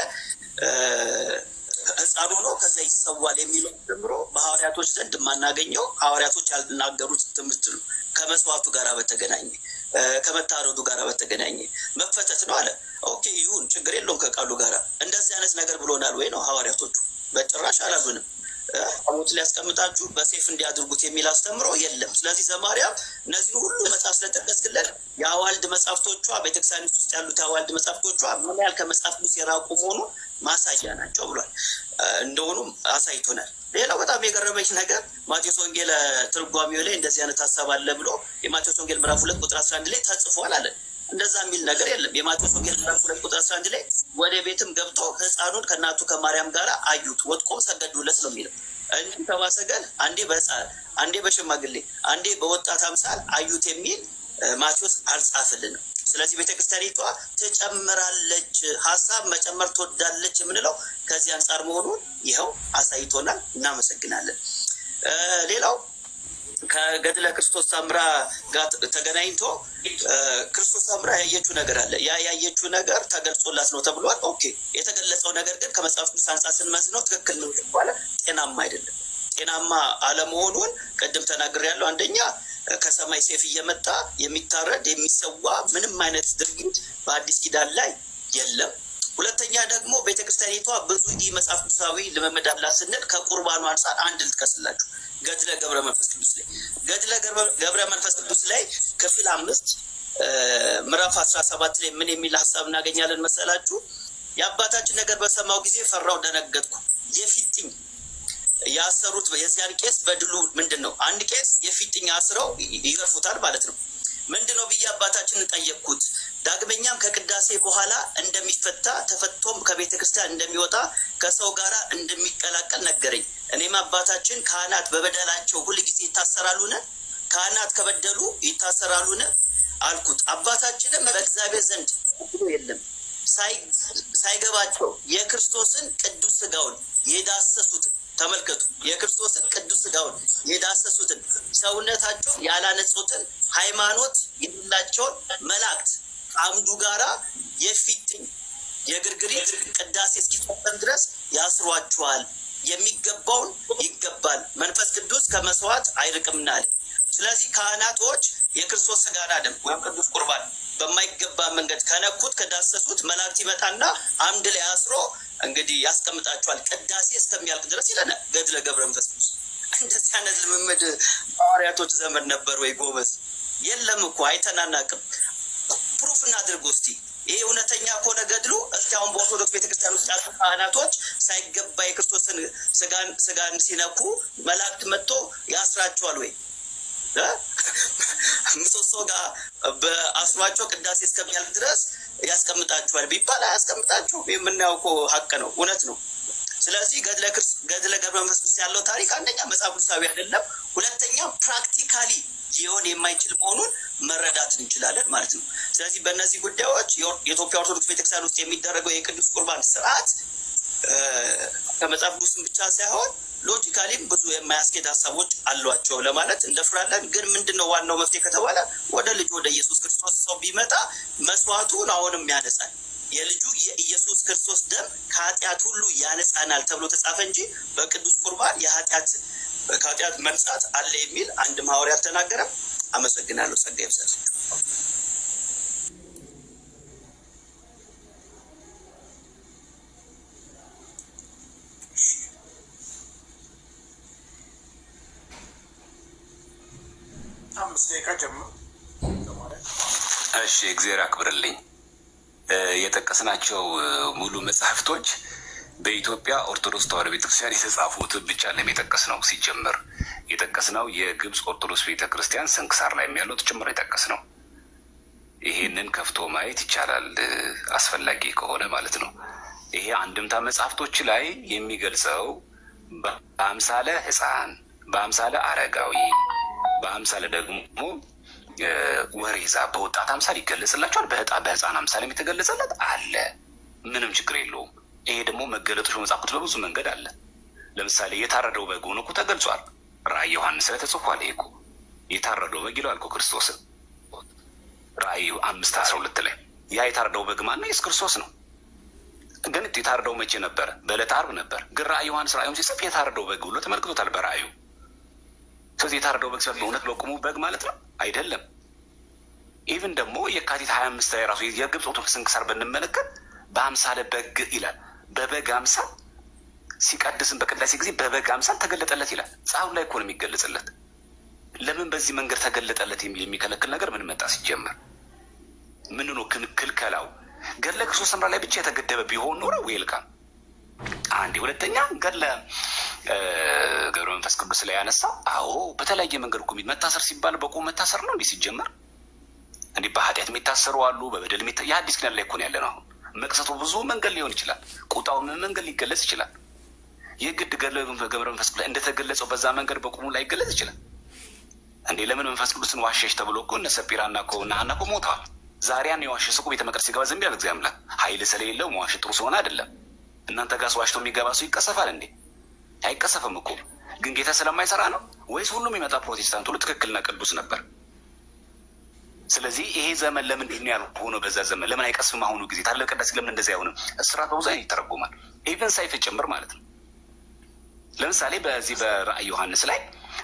ሕፃን ሆኖ ከዛ ይሰዋል የሚለው ጀምሮ በሐዋርያቶች ዘንድ የማናገኘው ሐዋርያቶች ያልናገሩት ትምህርት ነው። ከመስዋዕቱ ጋር በተገናኘ ከመታረዱ ጋር በተገናኘ መፈተት ነው አለ። ኦኬ ይሁን፣ ችግር የለውም ከቃሉ ጋር። እንደዚህ አይነት ነገር ብሎናል ወይ ነው? ሐዋርያቶቹ በጭራሽ አላሉንም። ሞት ሊያስቀምጣችሁ በሴፍ እንዲያድርጉት የሚል አስተምሮ የለም። ስለዚህ ዘማርያም እነዚህን ሁሉ መጽሐፍ ስለጠቀስክለን የአዋልድ መጽሐፍቶቿ ቤተክርስቲያን ውስጥ ያሉት የአዋልድ መጽሐፍቶቿ ምን ያህል ከመጽሐፍ ቅዱስ የራቁ መሆኑ ማሳያ ናቸው ብሏል። እንደሆኑም አሳይቶናል። ሌላው በጣም የገረመኝ ነገር ማቴዎስ ወንጌል ትርጓሜው ላይ እንደዚህ አይነት ሀሳብ አለ ብሎ የማቴዎስ ወንጌል ምዕራፍ 2 ቁጥር 11 ላይ ተጽፏል አለ። እንደዛ የሚል ነገር የለም። የማቴዎስ ወንጌል ምዕራፍ 2 ቁጥር 11 ላይ ወደ ቤትም ገብቶ ሕፃኑን ከእናቱ ከማርያም ጋር አዩት፣ ወድቆም ሰገዱለት ነው የሚለው። እንጂ ተባሰገን አንዴ በሕፃን አንዴ በሽማግሌ አንዴ በወጣት አምሳል አዩት የሚል ማቴዎስ አልጻፍልንም። ስለዚህ ቤተክርስቲያኒቷ ትጨምራለች፣ ሀሳብ መጨመር ትወዳለች የምንለው ከዚህ አንጻር መሆኑን ይኸው አሳይቶናል። እናመሰግናለን። ሌላው ከገድለ ክርስቶስ ሰምራ ጋር ተገናኝቶ ክርስቶስ ሰምራ ያየችው ነገር አለ። ያ ያየችው ነገር ተገልጾላት ነው ተብሏል። ኦኬ፣ የተገለጸው ነገር ግን ከመጽሐፍ ቅዱስ አንጻር ስንመዝነው ትክክል ነው ይባላል፣ ጤናማ አይደለም። ጤናማ አለመሆኑን ቅድም ተናግሬያለሁ። አንደኛ ከሰማይ ሴፍ እየመጣ የሚታረድ የሚሰዋ ምንም አይነት ድርጊት በአዲስ ኪዳን ላይ የለም። ሁለተኛ ደግሞ ቤተክርስቲያኒቷ ብዙ መጽሐፍ ቅዱሳዊ ልምምድ አላት ስንል ከቁርባኑ አንጻር አንድ ልጥቀስላችሁ። ገድለ ገብረ መንፈስ ቅዱስ ላይ ገድለ ገብረ መንፈስ ቅዱስ ላይ ክፍል 5 ምዕራፍ 17 ላይ ምን የሚል ሀሳብ እናገኛለን መሰላችሁ? የአባታችን ነገር በሰማው ጊዜ ፈራው፣ ደነገጥኩ። የፊጥኝ ያሰሩት የዚያን ቄስ በድሉ ምንድን ነው? አንድ ቄስ የፊጥኝ አስረው ይገርፉታል ማለት ነው። ምንድን ነው ብዬ አባታችንን ጠየቅኩት። ዳግመኛም ከቅዳሴ በኋላ እንደሚፈታ ተፈቶም ከቤተ ክርስቲያን እንደሚወጣ ከሰው ጋር እንደሚቀላቀል ነገረኝ። እኔም አባታችን ካህናት በበደላቸው ሁል ጊዜ ይታሰራሉን? ካህናት ከበደሉ ይታሰራሉን አልኩት። አባታችንም በእግዚአብሔር ዘንድ የለም ሳይገባቸው የክርስቶስን ቅዱስ ሥጋውን የዳሰሱትን ተመልከቱ፣ የክርስቶስን ቅዱስ ሥጋውን የዳሰሱትን ሰውነታቸውን ያላነጹትን ሃይማኖት የሌላቸውን መላእክት አምዱ ጋራ የፊጥኝ የግርግሪት ቅዳሴ እስኪፈጸም ድረስ ያስሯቸዋል። የሚገባውን ይገባል፣ መንፈስ ቅዱስ ከመስዋዕት አይርቅምና አለ። ስለዚህ ካህናቶች የክርስቶስ ሥጋና ደም ወይም ቅዱስ ቁርባን በማይገባ መንገድ ከነኩት ከዳሰሱት መላእክት ይመጣና አምድ ላይ አስሮ እንግዲህ ያስቀምጣቸዋል ቅዳሴ እስከሚያልቅ ድረስ ይለናል ገድለ ገብረ መንፈስ ቅዱስ። እንደዚህ አይነት ልምምድ ሐዋርያቶች ዘመን ነበር ወይ ጎበዝ? የለም እኮ አይተናናቅም። ፕሩፍ እናድርጉ እስቲ። ይሄ እውነተኛ ከሆነ ገድሉ እስቲ አሁን በኦርቶዶክስ ቤተክርስቲያን ውስጥ ያሉ ካህናቶች ሳይገባ የክርስቶስን ስጋን ሲነኩ መላእክት መጥቶ ያስራቸዋል ወይ? ምሰሶ ጋር በአስሯቸው ቅዳሴ እስከሚያልቅ ድረስ ያስቀምጣቸዋል ቢባል አያስቀምጣቸው። የምናየው እኮ ሀቅ ነው፣ እውነት ነው። ስለዚህ ገድለ ገብረ መንፈስ ቅዱስ ያለው ታሪክ አንደኛ መጽሐፍ ቅዱሳዊ አይደለም፣ ሁለተኛ ፕራክቲካሊ ሊሆን የማይችል መሆኑን መረዳት እንችላለን ማለት ነው። ስለዚህ በእነዚህ ጉዳዮች የኢትዮጵያ ኦርቶዶክስ ቤተክርስቲያን ውስጥ የሚደረገው የቅዱስ ቁርባን ስርዓት ከመጽሐፍ ቅዱስም ብቻ ሳይሆን ሎጂካሊም ብዙ የማያስኬድ ሀሳቦች አሏቸው ለማለት እንደፍራለን። ግን ምንድነው ዋናው መፍትሄ ከተባለ ወደ ልጁ ወደ ኢየሱስ ክርስቶስ ሰው ቢመጣ መስዋዕቱን አሁንም ያነጻል። የልጁ የኢየሱስ ክርስቶስ ደም ከኃጢአት ሁሉ ያነጻናል ተብሎ ተጻፈ እንጂ በቅዱስ ቁርባን ከኃጢአት መንጻት አለ የሚል አንድም ሐዋርያ አልተናገረም። አመሰግናለሁ። ጸጋ ይብዛላችሁ። እሺ እግዚአብሔር አክብርልኝ። የጠቀስናቸው ሙሉ መጽሐፍቶች በኢትዮጵያ ኦርቶዶክስ ተዋሕዶ ቤተክርስቲያን የተጻፉት ብቻ ነው የጠቀስነው። ሲጀምር የጠቀስነው የግብፅ ኦርቶዶክስ ቤተክርስቲያን ስንክሳር ላይ ያሉት ጭምር የጠቀስነው። ይሄንን ከፍቶ ማየት ይቻላል አስፈላጊ ከሆነ ማለት ነው። ይሄ አንድምታ መጽሐፍቶች ላይ የሚገልጸው በአምሳለ ሕፃን፣ በአምሳለ አረጋዊ፣ በአምሳለ ደግሞ ወሬዛ በወጣት አምሳል ይገለጽላቸዋል። በህፃን አምሳልም የተገለጸለት አለ። ምንም ችግር የለውም። ይሄ ደግሞ መገለጦች በመጽሐፍ ቅዱስ በብዙ መንገድ አለ። ለምሳሌ የታረደው በግ ሆኖ እኮ ተገልጿል። ራእይ ዮሐንስ ላይ ተጽፏል። ይሄ እኮ የታረደው በግ ይለዋል እኮ ክርስቶስን ራእይ 5:12 ላይ። ያ የታረደው በግ ማነው? ኢየሱስ ክርስቶስ ነው። ግን የታረደው መቼ ነበረ? በዕለተ ዓርብ ነበር። ግን ራእይ ዮሐንስ ራእዩን ሲጽፍ የታረደው በግ ብሎ ተመልክቶታል በራእዩ። ስለዚህ የታረደው በግ ሲባል በእውነት በቁሙ በግ ማለት ነው አይደለም። ኢቭን ደግሞ የካቲት 25 ላይ ራሱ የግብፅ ኦርቶዶክስ ስንክሳር ብንመለከት በአምሳለ በግ ይላል። በበግ አምሳል ሲቀድስም በቅዳሴ ጊዜ በበግ አምሳል ተገለጠለት ይላል። ጻፉ ላይ እኮ ነው የሚገለጽለት። ለምን በዚህ መንገድ ተገለጠለት የሚል የሚከለክል ነገር ምን መጣ? ሲጀመር ምን ነው ክልከላው? ገድለ ክርስቶስ ሰምራ ላይ ብቻ የተገደበ ቢሆን ኖሮ ዌልካም። አንዴ ሁለተኛ ገድለ ገብረ መንፈስ ቅዱስ ላይ ያነሳው፣ አዎ በተለያየ መንገድ እኮ መታሰር ሲባል በቁም መታሰር ነው እንዲህ ሲጀመር። እንዲህ በኃጢአት የሚታሰሩ አሉ፣ በበደል የአዲስ ኪዳን ላይ እኮ ነው ያለ ነው። አሁን መቅሰቱ ብዙ መንገድ ሊሆን ይችላል። ቁጣው ምን መንገድ ሊገለጽ ይችላል። የግድ ገድለ ገብረ መንፈስ ቅዱስ እንደተገለጸው በዛ መንገድ በቁሙ ላይ ይገለጽ ይችላል እንዴ? ለምን መንፈስ ቅዱስን ዋሸሽ ተብሎ እኮ እነ ሰጲራና እኮ እና ሐና እኮ ሞተዋል። ዛሬ ያን የዋሸ ሰው ቤተ መቅደስ ሲገባ ዝም ያለ እግዚአብሔር አምላክ ኃይል ስለሌለው መዋሸት ጥሩ ስለሆነ አይደለም። እናንተ ጋር ዋሽቶ የሚገባ ሰው ይቀሰፋል እንዴ? አይቀሰፍም እኮ። ግን ጌታ ስለማይሰራ ነው ወይስ ሁሉም የመጣ ፕሮቴስታንት ሁሉ ትክክልና ቅዱስ ነበር? ስለዚህ ይሄ ዘመን ለምንድን ነው ያልሆነው? በዛ ዘመን ለምን አይቀስፍም? አሁኑ ጊዜ ታላቅ ቅዳሴ ለምን እንደዚህ አይሆንም? እስራት በብዙ አይነት ይተረጎማል። ኢቨን ሳይፍ ጭምር ማለት ነው። ለምሳሌ በዚህ በራእይ ዮሐንስ ላይ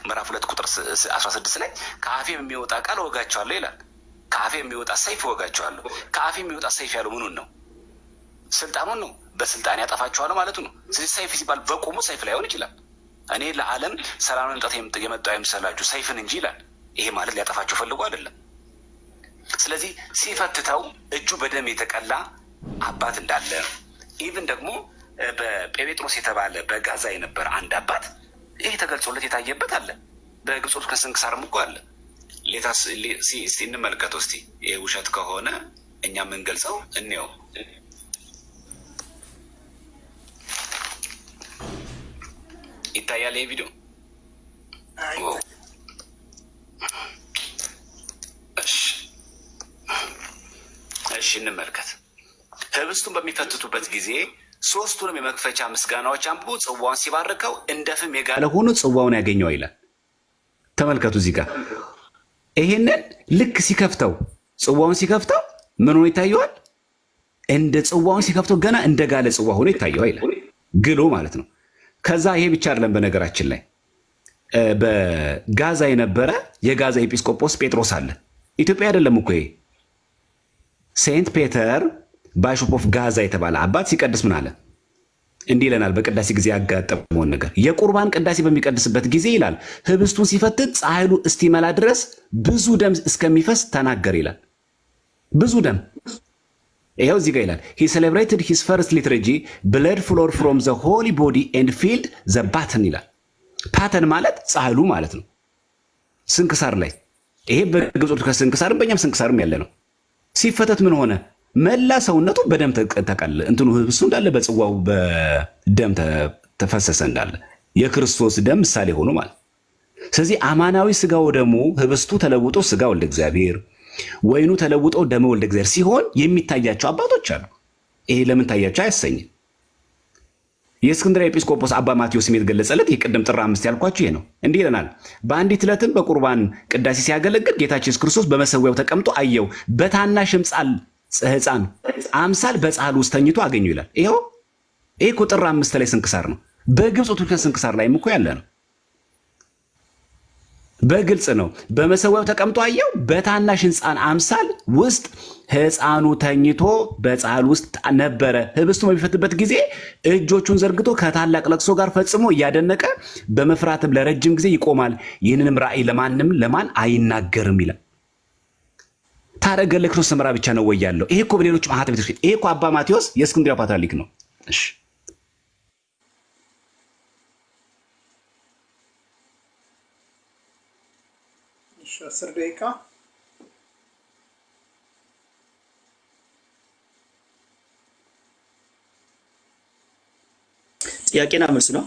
ምዕራፍ 2 ቁጥር 16 ላይ ከአፌ የሚወጣ ቃል እወጋቸዋለሁ ይላል። ከአፌ የሚወጣ ሰይፍ እወጋቸዋለሁ። ከአፌ የሚወጣ ሰይፍ ያለው ምኑን ነው? ስልጣኑን ነው። በስልጣን ያጠፋቸዋለሁ ማለቱ ነው። ስለዚህ ሰይፍ ሲባል በቁሙ ሰይፍ ላይሆን ይችላል። እኔ ለዓለም ሰላምን መምጣት የመጣው አይምሰላችሁ ሰይፍን እንጂ ይላል። ይሄ ማለት ሊያጠፋቸው ፈልጎ አይደለም። ስለዚህ ሲፈትተው እጁ በደም የተቀላ አባት እንዳለ ኢቭን ደግሞ በጴጥሮስ የተባለ በጋዛ የነበረ አንድ አባት ይሄ ተገልጾለት የታየበት አለ። በግብፅ ኦርቶዶክስ ስንክሳርም እኮ አለ። እንመልከተው እስቲ። ይሄ ውሸት ከሆነ እኛ የምንገልጸው እንየው። ይታያል ይሄ ቪዲዮ። እሺ እንመልከት። ህብስቱን በሚፈትቱበት ጊዜ ሶስቱንም የመክፈቻ ምስጋናዎች አንብቦ ጽዋውን ሲባርከው እንደ ፍም የጋለ ሆኖ ጽዋውን ያገኘው ይላል። ተመልከቱ እዚህ ጋር ይሄንን ልክ ሲከፍተው ጽዋውን ሲከፍተው ምን ሆኖ ይታየዋል? እንደ ጽዋውን ሲከፍተው ገና እንደ ጋለ ጽዋ ሆኖ ይታየዋል ይላል። ግሎ ማለት ነው። ከዛ ይሄ ብቻ አይደለም። በነገራችን ላይ በጋዛ የነበረ የጋዛ ኤጲስቆጶስ ጴጥሮስ አለ። ኢትዮጵያ አይደለም እኮ ይሄ። ሴንት ፔተር ባይሾፕ ኦፍ ጋዛ የተባለ አባት ሲቀድስ ምን አለ? እንዲህ ይለናል። በቅዳሴ ጊዜ ያጋጠመውን ነገር የቁርባን ቅዳሴ በሚቀድስበት ጊዜ ይላል ህብስቱን ሲፈትት ፀሐይሉ እስቲመላ ድረስ ብዙ ደም እስከሚፈስ ተናገር ይላል። ብዙ ደም። ይኸው እዚህ ጋር ይላል he celebrated his first liturgy blood flowed from the holy body and filled the batten ይላል። ፓተን ማለት ጻሕሉ ማለት ነው። ስንክሳር ላይ ይሄ በግብጾች ከስንክሳርም በእኛም ስንክሳርም ያለ ነው። ሲፈተት ምን ሆነ? መላ ሰውነቱ በደም ተቀለ እንትኑ እሱ እንዳለ በጽዋው በደም ተፈሰሰ እንዳለ የክርስቶስ ደም ምሳሌ ሆኖ ማለት። ስለዚህ አማናዊ ስጋው ደግሞ ህብስቱ ተለውጦ ስጋ ወልደ እግዚአብሔር፣ ወይኑ ተለውጦ ደመ ወልደ እግዚአብሔር ሲሆን የሚታያቸው አባቶች አሉ። ይሄ ለምን ታያቸው አያሰኝም። የእስክንድርያ ኤጲስቆጶስ አባ ማቴዎስ የተገለጸለት የቅድም ጥር 5 ያልኳችሁ ይሄ ነው። እንዲህ ይለናል። በአንዲት ዕለትም በቁርባን ቅዳሴ ሲያገለግል ጌታችን ኢየሱስ ክርስቶስ በመሰዊያው ተቀምጦ አየው፣ በታናሽ ሕፃን አምሳል በጻሕል ውስጥ ተኝቶ አገኙ ይላል። ይሄ እኮ ጥር 5 ላይ ስንክሳር ነው። በግብፅ ኦርቶዶክስ ስንክሳር ላይም እኮ ያለ ነው። በግልጽ ነው። በመሰዊያው ተቀምጦ አየው፣ በታናሽ ሕፃን አምሳል ውስጥ ሕፃኑ ተኝቶ በጻሕል ውስጥ ነበረ። ህብስቱ በሚፈትበት ጊዜ እጆቹን ዘርግቶ ከታላቅ ለቅሶ ጋር ፈጽሞ እያደነቀ በመፍራትም ለረጅም ጊዜ ይቆማል። ይህንንም ራእይ ለማን አይናገርም ይላል። ታረገ ለክርስቶስ ሰምራ ብቻ ነው ወይ ያለው? ይሄ እኮ በሌሎች ማህተም ቤቶች ይሄ እኮ አባ ማቴዎስ የእስክንድርያ ፓትርያርክ ነው። እሺ አስር ደቂቃ ጥያቄና መልስ ነው።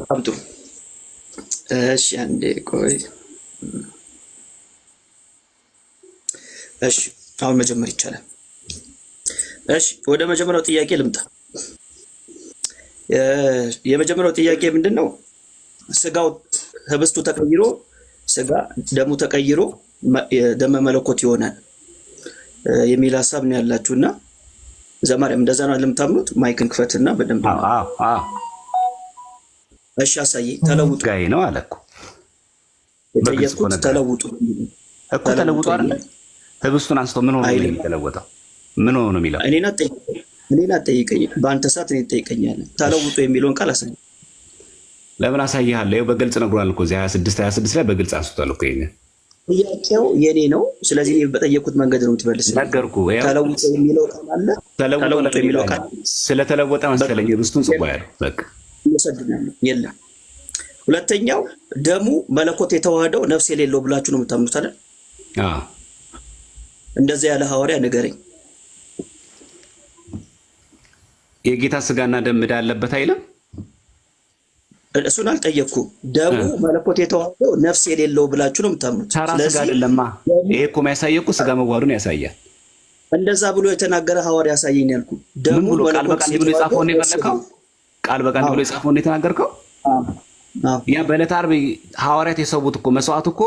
አብዱ እሺ፣ አንዴ ቆይ። እሺ አሁን መጀመር ይቻላል። እሺ ወደ መጀመሪያው ጥያቄ ልምጣ። የመጀመሪያው ጥያቄ ምንድነው? ስጋው ህብስቱ ተቀይሮ ስጋ ደሙ ተቀይሮ ደመ መለኮት ይሆናል የሚል ሐሳብ ነው ያላችሁና ዘማሪያም እንደዛ ነው ለምታምኑት? ማይክን ክፈትና በደንብ እሺ አሳይ። ተለውጡ ጋይ ነው አለኩ የጠየቁት ተለውጡ እኮ ተለውጡ አይደል? ህብስቱን አንስቶ ምን ሆኖ ነው የሚተለወጠው? ምን ሆኖ ነው የሚለው? እኔና ጠይቀኝ። በአንተ ሰዓት እኔ ጠይቀኛለህ። ተለውጡ የሚለውን ቃል አሳይ። ለምን አሳይሃለሁ? ይኸው በግልጽ ነግሯል እኮ እዚህ 26 ላይ በግልጽ አንስቷል እኮ። ይሄን ጥያቄው የኔ ነው። ስለዚህ በጠየቁት መንገድ ነው የምትመልስልኝ። ነገርኩህ። ተለውጡ የሚለው ቃል አለ። ተለውጡ የሚለው ቃል ስለተለወጠ መሰለኝ ህብስቱን ጽዋ ያለው በቃ ይሰድናል። የለም። ሁለተኛው ደሙ መለኮት የተዋህደው ነፍስ የሌለው ብላችሁ ነው የምታምኑት አይደል? አዎ። እንደዛ ያለ ሐዋርያ ንገረኝ። የጌታ ስጋና ደም ዕዳ አለበት አይልም? እሱን አልጠየቅኩም። ደሙ መለኮት የተዋህደው ነፍስ የሌለው ብላችሁ ነው የምታምኑት። ስለዚህ አይደለማ። ይሄ እኮ የሚያሳየው ስጋ መዋሃዱን ያሳያል። እንደዛ ብሎ የተናገረ ሐዋርያ ያሳየኝ ያልኩ። ደሙ ቃል በቃል ብሎ የጻፈው ነው የፈለከው? ቃል በቃል ብሎ የጻፈው ነው የተናገርከው? ያ በዕለተ ዓርብ ሐዋርያት የሰዉት እኮ መስዋዕት እኮ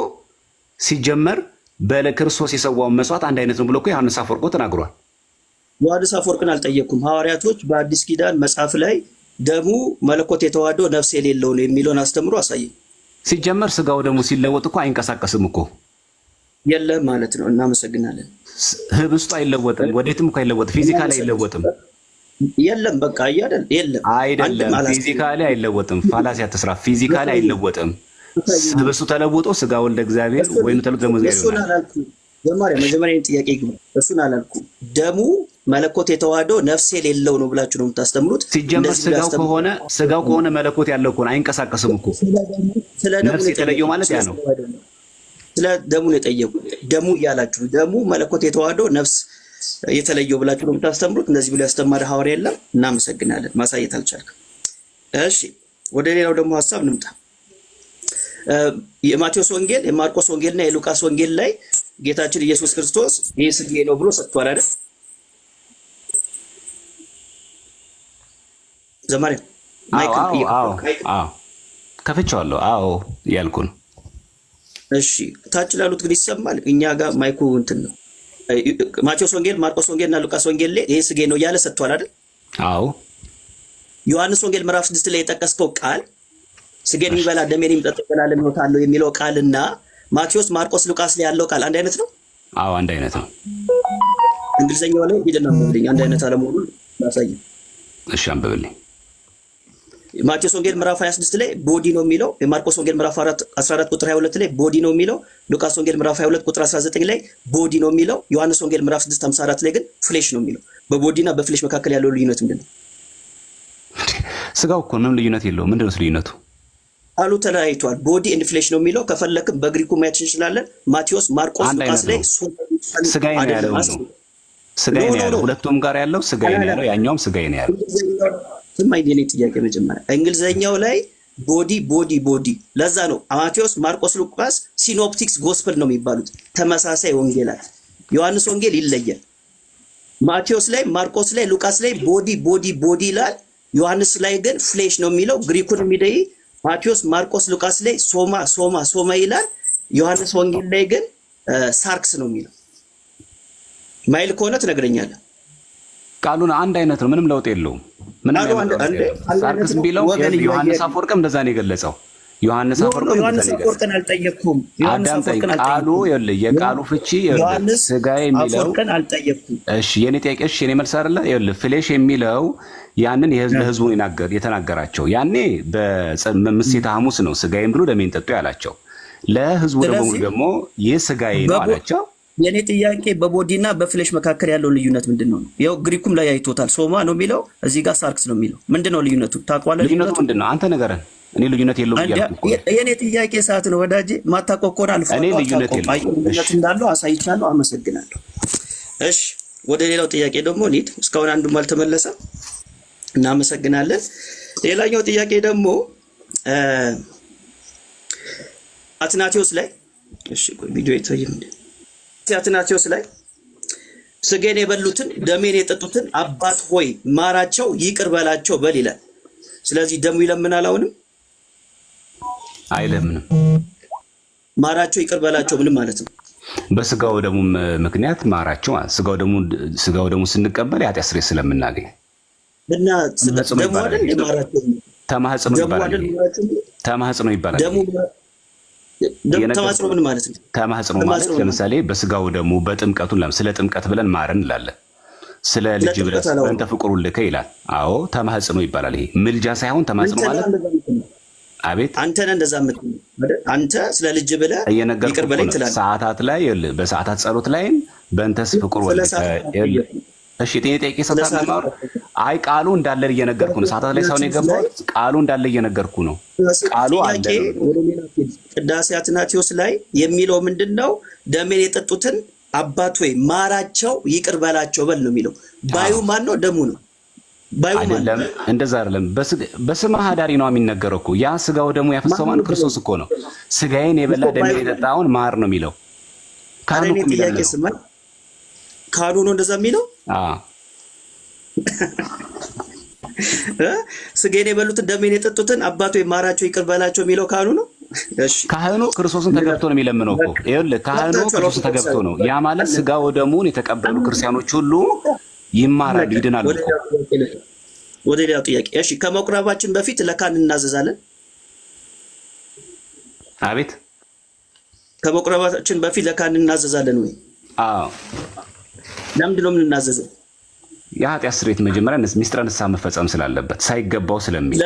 ሲጀመር በክርስቶስ የሰዋውን መስዋዕት አንድ አይነት ነው ብሎ እኮ ዮሐንስ አፈወርቅ ተናግሯል። ዮሐንስ አፈወርቅን አልጠየቅኩም። ሐዋርያቶች በአዲስ ኪዳን መጽሐፍ ላይ ደሙ መለኮት የተዋህደው ነፍስ የሌለው ነው የሚለውን አስተምሮ አሳየኝ። ሲጀመር ስጋው ደሙ ሲለወጥ እኮ አይንቀሳቀስም እኮ የለም ማለት ነው። እናመሰግናለን። ህብስቱ አይለወጥም፣ ወዴትም እኮ አይለወጥም፣ ፊዚካሊ አይለወጥም። የለም በቃ አይደለም አይደለም፣ ፊዚካሊ አይለወጥም። ፋላሲ አትስራ። ፊዚካሊ አይለወጥም። ህብስቱ ተለውጦ ስጋ ወልደ እግዚአብሔር ወይኑ ተለውጦ ደሙ እግዚአብሔር መጀመሪያ ጥያቄ ግን እሱን አላልኩም። ደሙ መለኮት የተዋህደው ነፍስ የሌለው ነው ብላችሁ ነው የምታስተምሩት። ሲጀመር ስጋው ከሆነ መለኮት ያለው ከሆነ አይንቀሳቀስም እኮ። ነፍስ የተለየው ማለት ያ ነው። ስለ ደሙ ነው የጠየቁት። ደሙ እያላችሁ ደሙ መለኮት የተዋህደው ነፍስ የተለየው ብላችሁ ነው የምታስተምሩት። እንደዚህ ብሎ ያስተማረ ሐዋርያ የለም። እናመሰግናለን። ማሳየት አልቻልክም። እሺ ወደ ሌላው ደግሞ ሐሳብ እንምጣ። የማቴዎስ ወንጌል፣ የማርቆስ ወንጌልና የሉቃስ ወንጌል ላይ ጌታችን ኢየሱስ ክርስቶስ ይህ ስጋዬ ነው ብሎ ሰጥቷል አይደል? ዘማሪ ከፍቼዋለሁ። አዎ እያልኩ ነው። እሺ ታች ላሉት ግን ይሰማል። እኛ ጋር ማይኩ እንትን ነው። ማቴዎስ ወንጌል፣ ማርቆስ ወንጌልና ሉቃስ ወንጌል ላይ ይህ ስጋዬ ነው እያለ ሰጥቷል አይደል? አዎ። ዮሐንስ ወንጌል ምዕራፍ 6 ላይ የጠቀስከው ቃል ስጋዬን የሚበላ ደሜን የሚጠጣ ዘላለም ሕይወት አለው የሚለው ቃልና ማቴዎስ፣ ማርቆስ፣ ሉቃስ ላይ ያለው ቃል አንድ አይነት ነው? አዎ አንድ አይነት ነው። እንግሊዘኛው ላይ ሂድና አንብብልኝ። አንድ አይነት አለመሆኑን ላሳየኝ። እሺ አንብብልኝ። ማቴዎስ ወንጌል ምዕራፍ 26 ላይ ቦዲ ነው የሚለው። የማርቆስ ወንጌል ምዕራፍ 14 ቁጥር 22 ላይ ቦዲ ነው የሚለው። ሉቃስ ወንጌል ምዕራፍ 22 ቁጥር 19 ላይ ቦዲ ነው የሚለው። ዮሐንስ ወንጌል ምዕራፍ 6:54 ላይ ግን ፍሌሽ ነው የሚለው። በቦዲና በፍሌሽ መካከል ያለው ልዩነት ምንድን ነው? ስጋው እኮ ምንም ልዩነት የለውም። ምንድን ነው ልዩነቱ? ቃሉ ተለያይቷል። ቦዲ ኤንድ ፍሌሽ ነው የሚለው። ከፈለክም በግሪኩ ማየት እንችላለን። ማቴዎስ፣ ማርቆስ፣ ሉቃስ ላይ ስጋዬ ነው ያለው ነው። ስጋዬ ነው ያለው። ሁለቱም ጋር ያለው ስጋዬ ነው ያለው፣ ያኛውም ስጋዬ ነው ያለው። ስማኝ የኔ ጥያቄ መጀመሪያ እንግሊዘኛው ላይ ቦዲ ቦዲ ቦዲ። ለዛ ነው ማቴዎስ፣ ማርቆስ፣ ሉቃስ ሲኖፕቲክስ ጎስፐል ነው የሚባሉት፣ ተመሳሳይ ወንጌላት። ዮሐንስ ወንጌል ይለያል። ማቴዎስ ላይ፣ ማርቆስ ላይ፣ ሉቃስ ላይ ቦዲ ቦዲ ቦዲ ይላል። ዮሐንስ ላይ ግን ፍሌሽ ነው የሚለው። ግሪኩን የሚደይ ማቴዎስ፣ ማርቆስ፣ ሉቃስ ላይ ሶማ ሶማ ሶማ ይላል። ዮሐንስ ወንጌል ላይ ግን ሳርክስ ነው የሚለው። ማይል ከሆነ ትነግረኛለህ። ቃሉን አንድ አይነት ነው፣ ምንም ለውጥ የለውም። ምንም ሳርክስ ቢለው ዮሐንስ አፈወርቅም እንደዛ ነው የገለጸው። ዮሐንስ አፈወርቅን አልጠየቅኩም። ቃሉ ይኸውልህ፣ የቃሉ ፍቺ ስጋዬ የሚለው አልጠየቅኩም። እሺ የኔ ጥያቄ፣ እሺ የኔ መልስ አይደለ? ይኸውልህ ፍሌሽ የሚለው ያንን ለህዝቡ የተናገራቸው ያኔ በምሴተ ሐሙስ ነው ስጋዬን ብሎ ደሜን ጠጡ ያላቸው። ለህዝቡ ደግሞ ይህ ስጋዬ ነው አላቸው። የኔ ጥያቄ በቦዲና በፍሌሽ መካከል ያለው ልዩነት ምንድነው? ያው ግሪኩም ላይ አይቶታል። ሶማ ነው የሚለው፣ እዚህ ጋር ሳርክስ ነው የሚለው። ምንድነው ልዩነቱ? ታውቀዋለህ? ልዩነቱ ምንድነው? አንተ ንገረን። እኔ ልዩነት የለውም እያልኩ እኮ። የኔ ጥያቄ ሰዓት ነው ወዳጄ። ማታቆቆን አልፎ እኔ ልዩነት የለውም እንዳለው አሳይቻለሁ። አመሰግናለሁ። እሺ ወደ ሌላው ጥያቄ ደግሞ እንሂድ። እስካሁን አንዱም አልተመለሰም። እናመሰግናለን። ሌላኛው ጥያቄ ደግሞ አትናቴዎስ ላይ እሺ ቪዲዮ ይታየም እንዴ? አትናቴዎስ ላይ ስጋዬን የበሉትን ደሜን የጠጡትን አባት ሆይ ማራቸው ይቅር በላቸው በል ይላል። ስለዚህ ደሙ ይለምናል። አሁንም አይለምንም። ማራቸው ይቅር በላቸው ምን ማለት ነው? በስጋው ደሙ ምክንያት ማራቸው ስጋው ደሙ ስንቀበል የኃጢአት ስርየት ስለምናገኝ እና ደሙ አይደል የማራቸው ተማህጽኖ ይባላል። ተማህጽኖ ይባላል። ተማጽኖ ምን ማለት ነው? ተማጽኖ ማለት ለምሳሌ በስጋው ደሙ በጥምቀቱ ስለ ጥምቀት ብለን ማረን እንላለን። ስለ ልጅ ብለን በእንተ ፍቁሩ ልከ ይላል። አዎ ተማጽኖ ይባላል። ይሄ ምልጃ ሳይሆን ተማጽኖ ማለት አቤት አንተ ነህ እንደዛ የምትለው አንተ ስለ ልጅ ብለህ ይቅር በለኝ ትላለህ። ሰዓታት ላይ በሰዓታት ጸሎት ላይም በእንተስ ፍቁሩ ልከ እሺ ጥያቄ ሰጣለህ። አይ ቃሉ እንዳለ እየነገርኩ ነው። ሰዓታት ላይ ሰው ነው የገባው። ቃሉ እንዳለ እየነገርኩ ነው። ቃሉ አለ። ቅዳሴ አትናቴዎስ ላይ የሚለው ምንድነው? ደሜን የጠጡትን አባት ወይ ማራቸው ይቅር በላቸው በል ነው የሚለው። ባዩ ማን ነው? ደሙ ነው። ባዩ አይደለም፣ እንደዛ አይደለም። በስመ ሀዳሪ ነው የሚነገረው እኮ። ያ ስጋው ደሙ ያፈሰሰው ማን? ክርስቶስ እኮ ነው። ስጋዬን የበላ ደሜን የጠጣውን ማር ነው የሚለው። ካህኑ እኮ የሚለው ካህኑ ነው እንደዛ የሚለው። ስጋዬን የበሉትን ደሜን የጠጡትን አባት ወይ ማራቸው ይቅር በላቸው የሚለው ካህኑ ነው። እሺ ካህኑ ክርስቶስን ተገብቶ ነው የሚለምነው እኮ። ይኸውልህ ካህኑ ክርስቶስን ተገብቶ ነው። ያ ማለት ስጋው ደሙን የተቀበሉ ክርስቲያኖች ሁሉ ይማራሉ፣ ይድናሉ እኮ። ወደ ሌላው ጥያቄ። እሺ ከመቁረባችን በፊት ለካህን እናዘዛለን? አቤት ከመቁረባችን በፊት ለካህን እናዘዛለን ወይ? አዎ። ለምንድን ነው የምንናዘዘው? የኃጢአት ስርየት መጀመሪያ ሚስጥረ ንስሐ መፈጸም ስላለበት ሳይገባው ስለሚል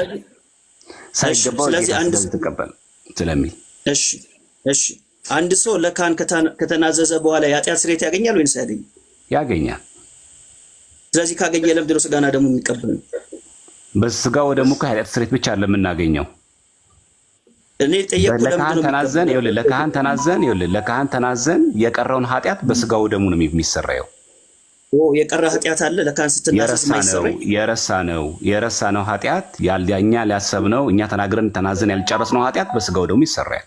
ሳይገባው ስለዚህ አንድ ተቀበል ስለሚል። እሺ አንድ ሰው ለካህን ከተናዘዘ በኋላ የኃጢአት ስርየት ያገኛል ወይስ ያገኛል? ያገኛል። ስለዚህ ካገኘ ለምንድን ነው ስጋና ደሙ የሚቀበል? በስጋው ደሙ ከኃጢአት ስርየት ብቻ ለምናገኘው እኔ ጠየቅኩ። ለካህን ተናዘን የቀረውን ኃጢአት በስጋው ደሙ ነው የሚሰራየው። የቀረ ኃጢአት አለ ለካህን ስትናዘዝ የማይሰራይ? የረሳነው ኃጢአት እኛ ሊያሰብነው እኛ ተናግረን ተናዘን ያልጨረስነው ኃጢአት በስጋው ደሙ ይሰራያል።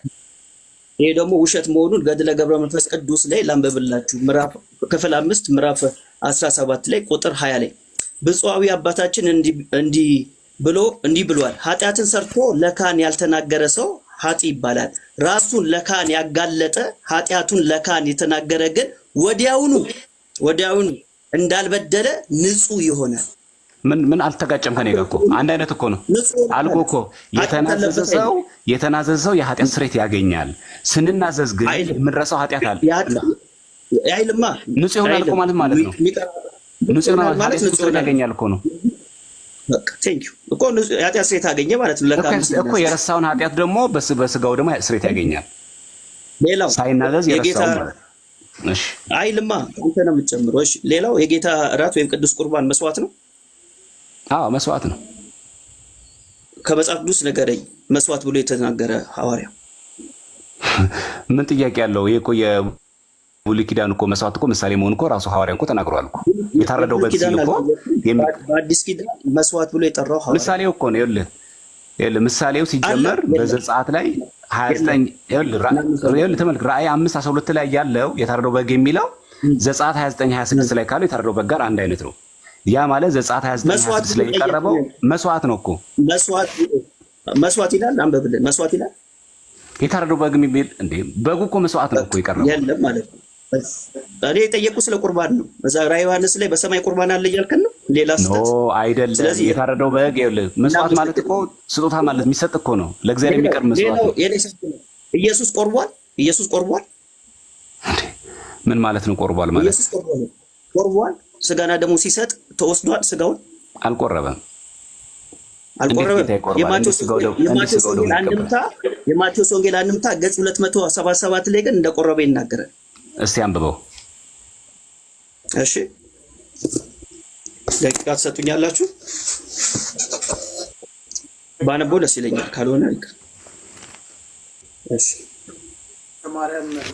ይሄ ደግሞ ውሸት መሆኑን ገድለ ገብረ መንፈስ ቅዱስ ላይ ላንበብላችሁ። ክፍል 5 ምዕራፍ 17 ላይ ቁጥር 20 ላይ ብፁዓዊ አባታችን እንዲህ ብሏል። ኃጢአትን ሰርቶ ለካህን ያልተናገረ ሰው ኃጢ ይባላል። ራሱን ለካህን ያጋለጠ ኃጢአቱን ለካህን የተናገረ ግን ወዲያውኑ እንዳልበደለ ንጹህ ይሆናል። ምን አልተጋጨም ከኔ ጋር እኮ አንድ አይነት እኮ ነው አልኩ እኮ። የተናዘዘ ሰው የኃጢአት ስርየት ያገኛል። ስንናዘዝ ግን የምንረሳው ኃጢአት አለ። ንጹህ ይሆናል እኮ ማለት ነው። ንጹህ ይሆናል ማለት ንጹህ ያገኛል እኮ ነው። በቃ ቴንክ ዩ እኮ ኃጢአት ስርየት አገኘ ማለት ነው። ለካ እኮ የረሳውን ኃጢአት ደግሞ በስጋው ደግሞ ስርየት ያገኛል። ሌላው ሳይናዘዝ የረሳው ማለት እሺ፣ አይልማ አንተ ነው የምትጨምረው። እሺ፣ ሌላው የጌታ እራት ወይም ቅዱስ ቁርባን መስዋዕት ነው። አዎ መስዋዕት ነው። ከመጽሐፍ ቅዱስ ንገረኝ መስዋዕት ብሎ የተናገረ ሐዋርያ ምን ጥያቄ ያለው? ይሄ እኮ የብሉይ ኪዳን እኮ መስዋዕት እኮ ምሳሌ መሆን እኮ ራሱ ሐዋርያ እኮ ተናግሯል እኮ። የታረደው በግ ሲል እኮ በአዲስ ኪዳን መስዋዕት ብሎ የጠራው ሐዋርያ ምሳሌው እኮ ነው። ይኸውልህ ምሳሌው ሲጀመር በዘጸአት ላይ 29 ይኸውልህ ተመልክ ራእይ 5:12 ላይ ያለው የታረደው በግ የሚለው ዘጸአት 29:26 ላይ ካለው የታረደው በግ ጋር አንድ አይነት ነው። ያ ማለት ዘጸአት 29:26 ላይ የቀረበው መስዋዕት ነው እኮ። መስዋዕት ይላል አንበብልን። መስዋዕት ይላል የታረደው በግ የሚል እንዴ? በጉ እኮ መስዋዕት ነው እኮ የቀረበው የለም ማለት ነው። እኔ የጠየቁ ስለ ቁርባን ነው። እዛ ራዕይ ዮሐንስ ላይ በሰማይ ቁርባን አለ እያልከን ነው። ሌላ ስህተት አይደለም። የታረደው በግ ይኸውልህ መስዋዕት ማለት እኮ ስጦታ ማለት የሚሰጥ እኮ ነው። ለእግዚአብሔር የሚቀርብ መስዋዕት ነው። ኢየሱስ ቆርቧል። ኢየሱስ ቆርቧል። ምን ማለት ነው ቆርቧል ማለት? ኢየሱስ ቆርቧል። ስጋና ደግሞ ሲሰጥ ተወስዷል። ስጋውን አልቆረበም። የማቴዎስ ወንጌል አንድምታ ገጽ 277 ላይ ግን እንደቆረበ ይናገራል። እስቲ አንብበው። እሺ ደቂቃ ትሰጡኛላችሁ? ባነበው ደስ ይለኛል። ካልሆነ እሺ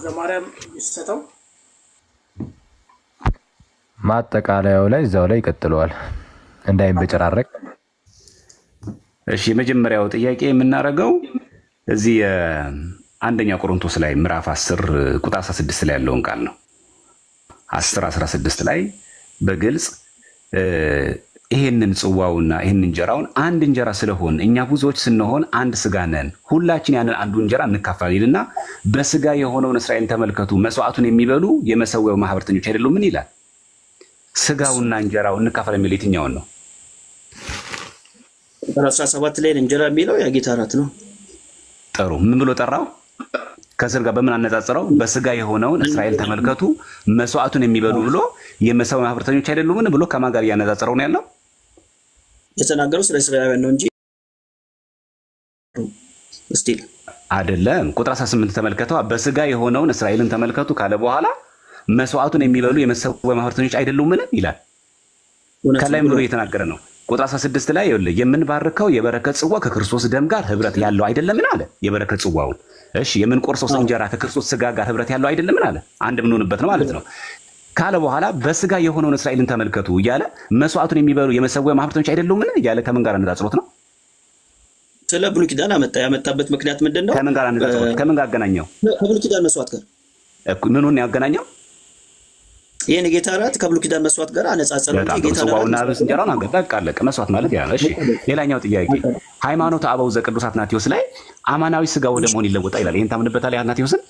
ዘማርያም ይሰጠው። ማጠቃለያው ላይ እዛው ላይ ይቀጥለዋል እንዳይበጨራረቅ። እሺ የመጀመሪያው ጥያቄ የምናደርገው እዚህ አንደኛ ቆሮንቶስ ላይ ምዕራፍ 10 ቁጥር 16 ላይ ያለውን ቃል ነው። 10:16 ላይ በግልጽ ይሄንን ጽዋውና ይሄንን እንጀራውን አንድ እንጀራ ስለሆን እኛ ብዙዎች ስንሆን አንድ ስጋ ነን፣ ሁላችን ያንን አንዱ እንጀራ እንካፈል ይልና በስጋ የሆነውን እስራኤልን ተመልከቱ፣ መስዋዕቱን የሚበሉ የመሰዊያው ማህበርተኞች አይደሉም? ምን ይላል? ስጋውና እንጀራው እንካፈል የሚል የትኛውን ነው? ቁጥር 17 ላይ እንጀራ የሚለው የጌታ እራት ነው። ጥሩ። ምን ብሎ ጠራው? ከስጋ ጋር በምን አነጻጽረው? በስጋ የሆነውን እስራኤል ተመልከቱ መስዋዕቱን የሚበሉ ብሎ የመሰዊያው ማህበርተኞች አይደሉምን ብሎ ከማን ጋር እያነጻጸረው ነው ያለው? የተናገረው ስለ እስራኤላውያን ነው እንጂ እስቲል አይደለም። ቁጥር 18 ተመልከተው። በስጋ የሆነውን እስራኤልን ተመልከቱ ካለ በኋላ መስዋዕቱን የሚበሉ የመሰዊያው ማህበርተኞች አይደሉምን ይላል። ከላይ ብሎ እየተናገረ ነው። ቁጥር 16 ላይ ይኸውልህ የምንባርከው የበረከት ጽዋ ከክርስቶስ ደም ጋር ህብረት ያለው አይደለምን አለ። የበረከት ጽዋውን እሺ የምንቆርሰው እንጀራ ከክርስቶስ ስጋ ጋር ህብረት ያለው አይደለምን አለ። አንድ የምንሆንበት ነው ማለት ነው ካለ በኋላ በስጋ የሆነውን እስራኤልን ተመልከቱ እያለ መስዋዕቱን የሚበሉ የመሰዊያው ማህበርተኞች አይደሉምን እያለ ከምን ጋር አነጻጽሮት ነው? ስለ ብሉይ ኪዳን ያመጣበት ምክንያት ምንድን ነው? ከምን ጋር አነጻጽሮት? ከምን ጋር አገናኘው? ከብሉይ ኪዳን መስዋዕት ጋር ምኑን ያገናኘው? ይሄን የጌታ እራት ከብሉይ ኪዳን መስዋዕት ጋር አነጻጸረው። የጌታ ጽዋውና ብስ እንጀራውን በቃ አለቀ። መስዋዕት ማለት ያ ነው። እሺ ሌላኛው ጥያቄ ሃይማኖተ አበው ዘቅዱስ አትናቴዎስ ላይ አማናዊ ስጋ ወደ መሆን ይለወጣል ይላል። ይሄን ታምንበታለህ? አትናቴዎስን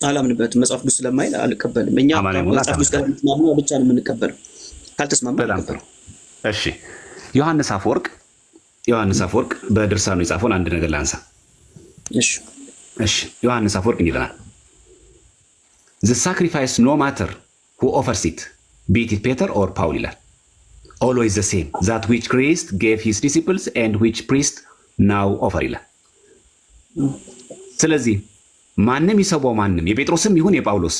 አላምንበትም። መጽሐፍ ቅዱስ ስለማይል አልቀበልም። እኛ መጽሐፍ ቅዱስ ጋር ተስማምተን ብቻ ነው የምንቀበለው። ካልተስማማን በጣም ጥሩ። እሺ ዮሐንስ አፈወርቅ በድርሳኑ የጻፈውን አንድ ነገር ላንሳ። እሺ ዮሐንስ አፈወርቅ ይላል The sacrifice no matter who offers it, be it Peter or Paul ይላል always the same that which Christ gave his disciples and which priest now offer ይላል። ስለዚህ ማንም ይሰዋው ማንም የጴጥሮስም ይሁን የጳውሎስ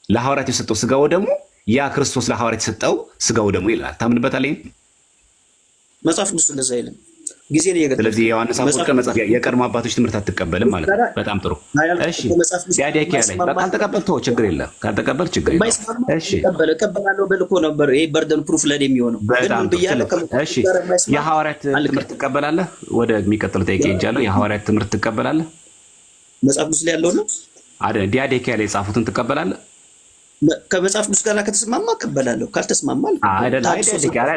ለሐዋርያት የሰጠው ስጋው ደግሞ ያ ክርስቶስ ለሐዋርያት የሰጠው ስጋው ደግሞ ይላል። ታምንበታለህ? መጽሐፍ ቅዱስ እንደዛ አይልም። ጊዜ ነው የገጠመው። ስለዚህ ዮሐንስ አፈወርቅ መጽሐፍ የቀድሞ አባቶች ትምህርት አትቀበልም ማለት ነው። በጣም ጥሩ። እሺ ዲያዴኪያ ላይ ካልተቀበልተው ችግር የለም፣ ካልተቀበል ችግር የለም። እሺ እቀበላለሁ ብል እኮ ነበር። ይሄ በርደን ፕሩፍ ለኔ የሚሆነው በጣም ጥሩ። እሺ የሐዋርያት ትምህርት ትቀበላለህ? ወደ የሚቀጥለው ጠይቄ ሄጃለሁ። የሐዋርያት ትምህርት ትቀበላለህ? መጽሐፍ ቅዱስ ላይ ያለው ነው አይደል? ዲያዴኪያ ላይ የጻፉትን ትቀበላለህ? ከመጽሐፍ ቅዱስ ጋር ከተስማማ እቀበላለሁ፣ ካልተስማማ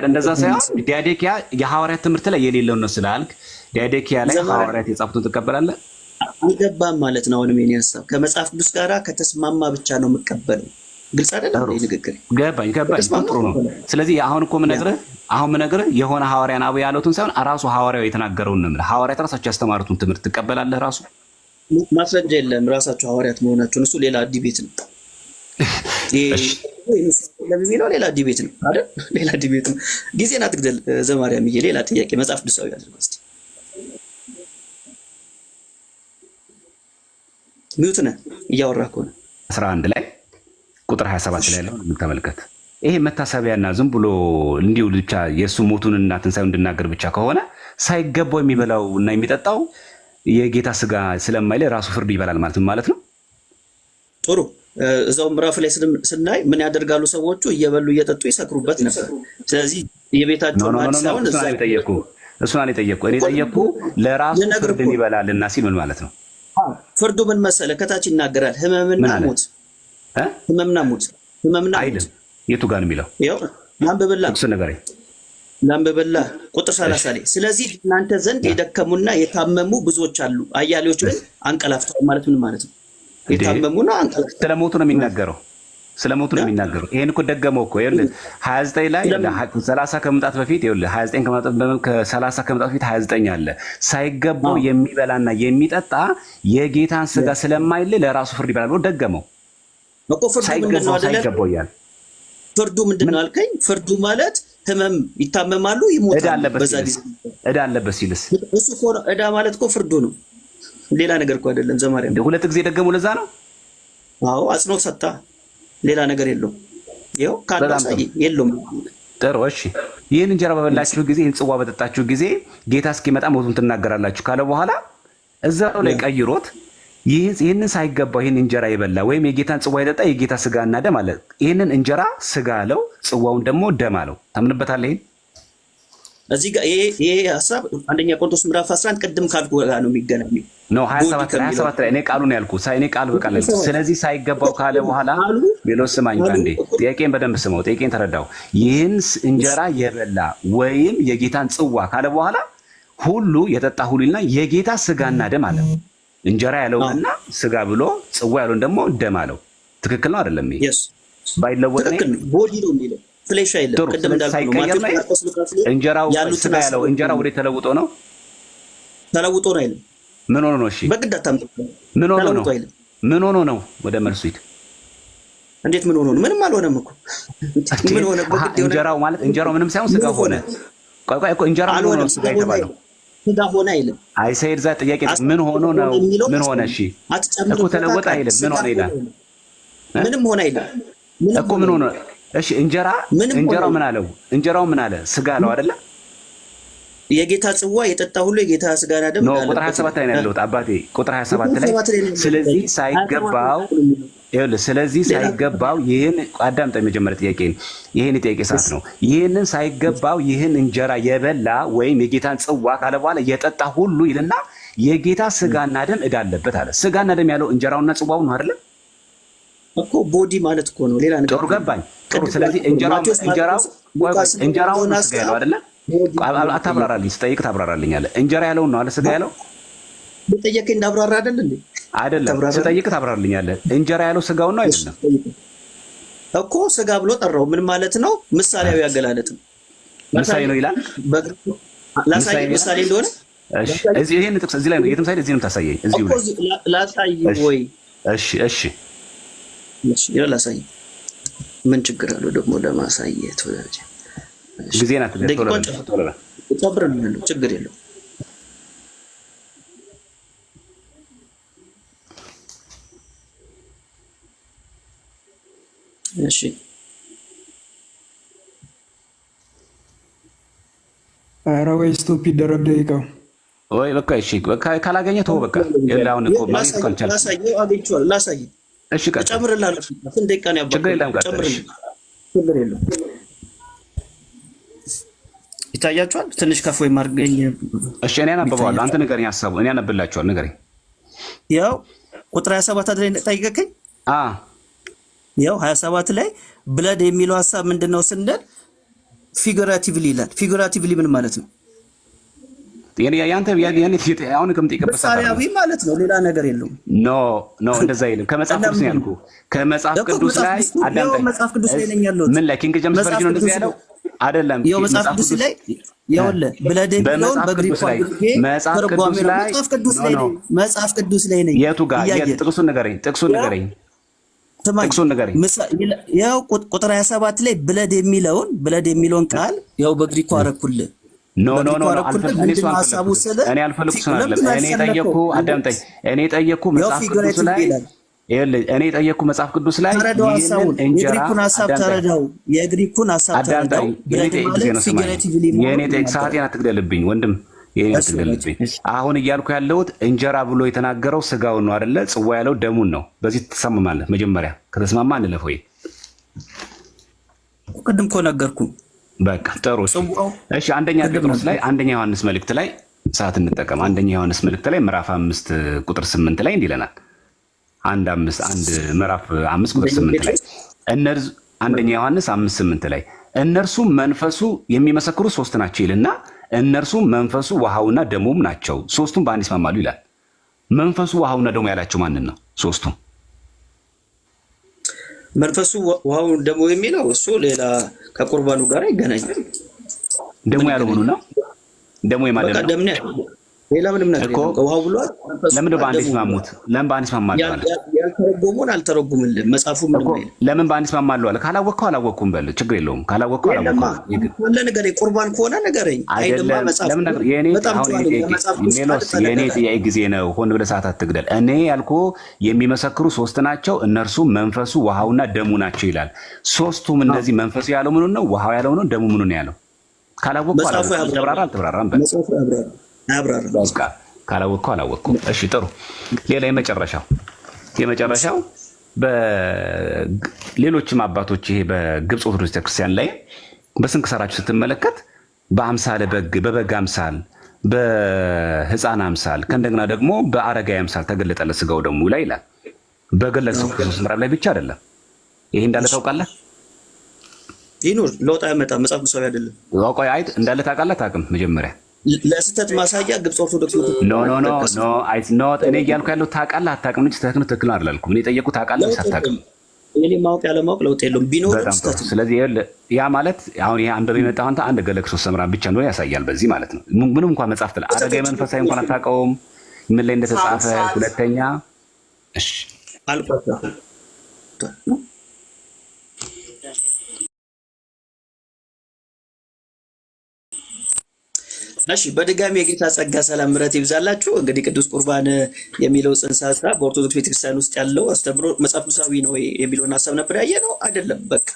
እንደዛ ሳይሆን ዲያዴኪያ የሐዋርያት ትምህርት ላይ የሌለውን ነው ስላልክ ዲያዴኪያ ላይ ሐዋርያት የጻፉትን ትቀበላለህ? አልገባም ማለት ነው። አሁንም የኔ ሀሳብ ከመጽሐፍ ቅዱስ ጋር ከተስማማ ብቻ ነው የምቀበለው። ግልጽ አይደለም ይሄ ንግግር? ገባኝ። ጥሩ ነው። ስለዚህ አሁን እኮ የምነግርህ የሆነ ሐዋርያን አቡ ያሉትን ሳይሆን ራሱ ሐዋርያው የተናገረውን ነው። ሐዋርያት ራሳቸው ያስተማሩትን ትምህርት ትቀበላለህ? ራሱ ማስረጃ የለም ራሳቸው ሐዋርያት መሆናቸውን። እሱ ሌላ ዲቤት ነው። ለሚለው ሌላ ዲቤት ነው አይደል? ሌላ ዲቤት ነው። ጊዜን አትግደል ዘማርያምዬ። ሌላ ጥያቄ መጽሐፍ ቅዱሳዊ አድርገው እስቲ። ሚውት ነህ እያወራህ ከሆነ 11 ላይ ቁጥር 27 ላይ ያለውን ተመልከት። ይሄ መታሰቢያና ዝም ብሎ እንዲሁ ብቻ የእሱ ሞቱንና ትንሣኤውን እንድናገር ብቻ ከሆነ ሳይገባው የሚበላው እና የሚጠጣው የጌታ ስጋ ስለማይለ ራሱ ፍርድ ይበላል ማለት ነው። ጥሩ። እዛው ምዕራፍ ላይ ስናይ ምን ያደርጋሉ ሰዎቹ? እየበሉ እየጠጡ ይሰክሩበት ነበር። ስለዚህ የቤታቸው ማለት ሳይሆን እሱን አልጠየቁ። እኔ ጠየቁ ለራሱ ፍርድን ይበላልና ሲል ምን ማለት ነው? ፍርዱ ምን መሰለ? ከታች ይናገራል። ህመምና ሞት አይደል? የቱ ጋር ነው የሚለው? ይኸው ላንብብላ ቁጥር 30 ላይ ስለዚህ እናንተ ዘንድ የደከሙና የታመሙ ብዙዎች አሉ፣ አያሌዎች ግን አንቀላፍተዋል። ማለት ምን ማለት ነው? የታመሙና አንቀላፍተዋል። ስለሞቱ ነው የሚናገረው። ይሄን እኮ ደገመው እኮ ይኸውልህ 29 ላይ 30 ከመምጣት በፊት ይኸውልህ 29 ከ30 ከመምጣት በፊት 29 አለ። ሳይገባው የሚበላና የሚጠጣ የጌታን ስጋ ስለማይል ለራሱ ፍርድ ይበላል ብሎ ደገመው እኮ። ሳይገባው ይላል። ፍርዱ ምንድን ነው አልከኝ? ፍርዱ ማለት ህመም ይታመማሉ፣ ይሞታሉ። በዛ ጊዜ ዕዳ አለበት ሲልስ እሱ እኮ ዕዳ ማለት እኮ ፍርዱ ነው። ሌላ ነገር እኮ አይደለም። ዘማሪያም ሁለት ጊዜ ደገሙ። ለዛ ነው። አዎ አጽንኦት ሰጣ። ሌላ ነገር የለውም። ይኸው ካላሳይ የለውም። ጥሩ እሺ። ይህን እንጀራ በበላችሁ ጊዜ፣ ይህን ጽዋ በጠጣችሁ ጊዜ ጌታ እስኪመጣ ሞቱን ትናገራላችሁ ካለ በኋላ እዛው ላይ ቀይሮት ይህንን ሳይገባው ይህን እንጀራ የበላ ወይም የጌታን ጽዋ የጠጣ የጌታ ስጋና ደም አለ። ይህንን እንጀራ ስጋ አለው፣ ጽዋውን ደግሞ ደም አለው። ታምንበታለህ? ይሄን እዚህ ጋር ይሄ ሐሳብ አንደኛ ቆሮንቶስ ምዕራፍ 11 ቅድም ካልኩ ጋር ነው የሚገናኘው ነው። 27 ላይ እኔ ቃሉን ያልኩት እኔ ቃል በቃል ያልኩት። ስለዚህ ሳይገባው ካለ በኋላ ሌሎች ስማኝ አንዴ፣ ጥያቄን በደንብ ስማው። ጥያቄን ተረዳው። ይህን እንጀራ የበላ ወይም የጌታን ጽዋ ካለ በኋላ ሁሉ የጠጣ ሁሉና የጌታ ስጋና ደም አለ። እንጀራ ያለውንና ስጋ ብሎ ጽዋ ያለውን ደግሞ ደም አለው። ትክክል ነው አይደለም? ይሄ ባይለወጥ ነው ቦዲ ነው የሚለው ፍሌሽ አይደለም። ቅድም እንዳልኩ እንጀራው ስጋ ያለው እንጀራ ወደ ተለውጦ ነው አይደለም? ምን ሆኖ ነው? እሺ በግድ አታምጥ። ምን ሆኖ ነው? ወደ መልሱ ሂድ። እንዴት ምን ሆኖ ነው? ምንም አልሆነም እኮ። ምን ሆነ? በግድ እንጀራው ማለት እንጀራው ምንም ሳይሆን ስጋ ሆነ። ቆይ እኮ እንጀራ ምን ሆኖ ነው ስጋ የተባለው? ስጋ ሆነ አይልም። አይ ሰይድ ዛ ጥያቄ ምን ሆኖ ነው? ምን ሆነ? እሺ እኮ ተለወጠ አይልም። ምን ሆነ ይላል? ምንም ሆነ አይልም እኮ። ምን ሆነ? እሺ እንጀራው ምን አለው? እንጀራው ምን አለ? ስጋ አለው አይደለ? የጌታ ጽዋ የጠጣ ሁሉ የጌታ ስጋና ደም ነው። ቁጥር 27 ላይ ነው ያለው አባቴ። ቁጥር 27 ላይ ስለዚህ ሳይገባው ይህን አዳምጠኝ። መጀመሪያ ጥያቄን ይህን የጥያቄ ሰዓት ነው። ይህንን ሳይገባው ይህን እንጀራ የበላ ወይም የጌታን ጽዋ ካለ በኋላ የጠጣ ሁሉ ይልና የጌታ ስጋና ደም ዕዳ አለበት አለ። ስጋና ደም ያለው እንጀራውና ጽዋው ነው አይደለ እኮ? ቦዲ ማለት እኮ ነው። ሌላ ነገር ጥሩ ገባኝ። ጥሩ ስለዚህ እንጀራው ስጋ ያለው አይደለ? አታብራራልኝ። ስጠይቅ ታብራራልኛለህ። እንጀራ ያለውን ነው አለ ስጋ ያለው? በጠየቀኝ እንዳብራራ አይደል እንዴ? አይደለም። ስጠይቅ ታብራራልኛለህ። እንጀራ ያለው ስጋውን ነው አይደለም እኮ? ስጋ ብሎ ጠራው። ምን ማለት ነው? ምሳሌያዊ አገላለጥ ነው። ምሳሌ ነው ይላል። ላሳይ ምሳሌ እንደሆነ እዚህ ይሄን ጥቅስ እዚህ ላይ ነው የትም ሳይል እዚህ ነው ታሳየኝ። እዚህ እኮ ላሳይ ወይ? እሺ ላሳይ። ምን ችግር አለው ደግሞ ለማሳየት? ጊዜ ናት። ችግር የለው። እሺ ኧረ ወይ ስቶፕ ይደረግ ደቂቃው ወይ በቃ እሺ በቃ ካላገኘ ተው በቃ የላውን እኮ ማለት ካልቻለ ላሳይ። እሺ ጨምርላለሁ። ስንት ደቂቃ ነው ያባከው? ችግር የለም። ይታያችኋል። ትንሽ ከፍ ወይ ማርገኝ። እሺ እኔ አነበዋለሁ። አንተ ንገረኝ ሐሳቡ። እኔ አነብላችኋለሁ። ንገረኝ። ያው ቁጥር 27 ላይ ጠይቀከኝ። ያው 27 ላይ ብለድ የሚለው ሐሳብ ምንድነው ስንል ፊጉራቲቭሊ ይላል። ፊጉራቲቭሊ ምን ማለት ነው? ያንተ አሁን ምሳሌያዊ ማለት ነው። ሌላ ነገር የለውም። ኖ እንደዛ አይልም። ከመጽሐፍ ቅዱስ ነው ያልኩህ። ከመጽሐፍ ቅዱስ ላይ አዳምጠኝ። መጽሐፍ ቅዱስ ላይ ነኝ ያለሁት። ምን ላይ ኪንግ ጀምስ ቨርዥን ነው እንደዚህ ያለው አይደለም። ያው መጽሐፍ ቅዱስ ላይ ያውለ ብለድ የሚለውን በግሪክ መጽሐፍ ቅዱስ ላይ ነኝ። የቱ ጋር ጥቅሱን ንገረኝ። ጥቅሱን ንገረኝ። ያው ቁጥር 27 ላይ ብለድ የሚለውን ቃል ያው በግሪኩ አረኩልህ። ኖ እኔ አልፈልኩት አይደለም። እኔ ጠየቅኩ መጽሐፍ ቅዱስ ላይ እኔ ጠየቅኩ መጽሐፍ ቅዱስ ላይ ይህንን እንጀራ የግሪኩን ሐሳብ ተረዳው። የእኔ ሰዓቴን አትግደልብኝ ወንድም፣ የእኔ አትግደልብኝ። አሁን እያልኩ ያለሁት እንጀራ ብሎ የተናገረው ስጋውን ነው አይደለ? ጽዋ ያለው ደሙን ነው። በዚህ ትሰማማለህ? መጀመሪያ ከተስማማ እንለፍ ወይ? ቅድም እኮ ነገርኩ። በቃ ጥሩ። እሺ አንደኛ ጴጥሮስ ላይ አንደኛ ዮሐንስ መልእክት ላይ ሰዓት እንጠቀም። አንደኛ ዮሐንስ መልእክት ላይ ምዕራፍ 5 ቁጥር 8 ላይ እንዲህ ይለናል። ምዕራፍ 5 ቁጥር 8 ላይ አንደኛ ዮሐንስ 5:8 ላይ እነርሱም መንፈሱ የሚመሰክሩ ሶስት ናቸው ይልና እነርሱም መንፈሱ ውሃውና ደሙም ናቸው፣ ሶስቱም በአንድ ይስማማሉ ይላል። መንፈሱ ውሃውና ደሙ ያላቸው ማንን ነው? ሶስቱም መንፈሱ ውሃው ደሙ የሚለው እሱ ሌላ ከቁርባኑ ጋር አይገናኝም። ደሙ ያለው ምኑ ነው? ደሙ የማለት ነው። ሌላ ምንም ነገር የለም። ውሃው ብሏል። ለምን በአንድ ይስማሙት? ለምን በአንድ ይስማማሉ አለ? ያልተረጎሙን አልተረጉምልህም መጽሐፉ ምን ነው? ለምን በአንድ ይስማማሉ አለ? ካላወቅከው አላወቅኩም በል፣ ችግር የለውም። ካላወቅከው አላወቅኩም ወለ ነገር ቁርባን ከሆነ ነገረኝ። አይደለም ለምን ነገር የኔ ጥያቄ ጊዜ ነው። ሆን ብለህ ሰዓት አትግደል። እኔ ያልኩህ የሚመሰክሩ ሶስት ናቸው፣ እነርሱም መንፈሱ ውሃውና ደሙ ናቸው ይላል። ሶስቱም እንደዚህ መንፈሱ ያለው ምኑ ነው? ውሃው ያለው ነው? ደሙ ምኑ ነው ያለው? ካላወቅከው አልተብራራም በል። በቃ ካላወቅከው አላወቅኩም። እሺ ጥሩ። ሌላ የመጨረሻው በሌሎችም አባቶች ይሄ በግብፅ ኦርቶዶክስ ቤተክርስቲያን ላይ በስንክሳራችሁ ስትመለከት በአምሳለ በግ በበግ አምሳል በህፃን አምሳል ከእንደገና ደግሞ በአረጋዊ አምሳል ተገለጠለ ስጋው ደግሞ ላይ ይላል። በገለጸው ክርስቶስ ምዕራፍ ላይ ብቻ አይደለም። ይሄ እንዳለ ታውቃለህ? ይኑር ለውጥ አይመጣም። መጽሐፍ ቅዱሳዊ አይደለም። ቆይ አይት እንዳለ ታውቃለህ? ታውቅም መጀመሪያ ለስተት ማሳያ ግብፅ ኦርቶዶክስ ኖ እኔ እያልኩ ያለው ታውቃለህ አታውቅም እንጂ ትክክል አላልኩም። እኔ ጠየቁ ታውቃለህ ሳታውቅም እኔ ማወቅ ያለማወቅ ለውጥ የለውም ቢኖርም ስተት። ስለዚህ ያ ማለት አሁን ይሄ አንበብ የመጣው አንተ አንድ ገለ ክርስቶስ ሰምራ ብቻ እንደሆነ ያሳያል። በዚህ ማለት ነው ምንም እንኳን መጽሐፍ ላይ አረጋዊ መንፈሳዊ እንኳን አታውቀውም ምን ላይ እንደተጻፈ። ሁለተኛ እሺ አልቆጣ እሺ በድጋሚ የጌታ ጸጋ ሰላም ምሕረት ይብዛላችሁ። እንግዲህ ቅዱስ ቁርባን የሚለው ጽንሰ ሐሳብ በኦርቶዶክስ ቤተክርስቲያን ውስጥ ያለው አስተምሮ መጽሐፍ ቅዱሳዊ ነው የሚለውን ሐሳብ ነበር ያየነው አይደለም። በቃ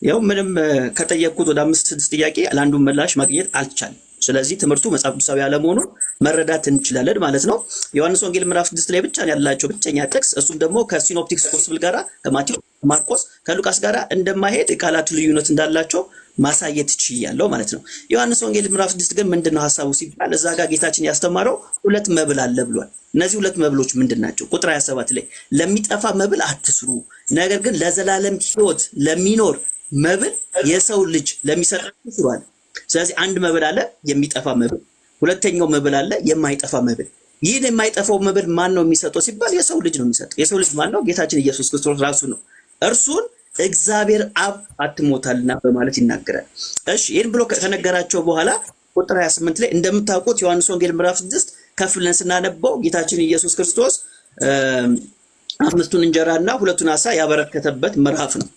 ያው ምንም ከጠየቅኩት ወደ 5-6 ጥያቄ ለአንዱን ምላሽ ማግኘት አልቻለም። ስለዚህ ትምህርቱ መጽሐፍ ቅዱሳዊ አለመሆኑን መረዳት እንችላለን ማለት ነው። ዮሐንስ ወንጌል ምዕራፍ 6 ላይ ብቻ ያላቸው ብቸኛ ጥቅስ እሱም ደግሞ ከሲኖፕቲክስ ጎስፕል ጋራ ከማቴዎስ፣ ማርቆስ፣ ከሉቃስ ጋራ እንደማይሄድ የቃላቱ ልዩነት እንዳላቸው ማሳየት ይችላል ማለት ነው። ዮሐንስ ወንጌል ምዕራፍ 6 ግን ምንድነው ሐሳቡ ሲባል እዛ ጋር ጌታችን ያስተማረው ሁለት መብል አለ ብሏል። እነዚህ ሁለት መብሎች ምንድናቸው? ቁጥር 27 ላይ ለሚጠፋ መብል አትስሩ፣ ነገር ግን ለዘላለም ሕይወት ለሚኖር መብል የሰው ልጅ ለሚሰጣችሁ ስሯል። ስለዚህ አንድ መብል አለ የሚጠፋ መብል፣ ሁለተኛው መብል አለ የማይጠፋ መብል። ይህን የማይጠፋው መብል ማን ነው የሚሰጠው ሲባል የሰው ልጅ ነው የሚሰጠው። የሰው ልጅ ማን ነው? ጌታችን ኢየሱስ ክርስቶስ ራሱ ነው። እርሱን እግዚአብሔር አብ አትሞታልና በማለት ይናገራል። እሺ ይሄን ብሎ ከነገራቸው በኋላ ቁጥር 28 ላይ እንደምታውቁት ዮሐንስ ወንጌል ምዕራፍ 6 ከፍለን ስናነበው ጌታችን ኢየሱስ ክርስቶስ 5ቱን እንጀራና 2ቱን ዓሣ ያበረከተበት ምዕራፍ ነው።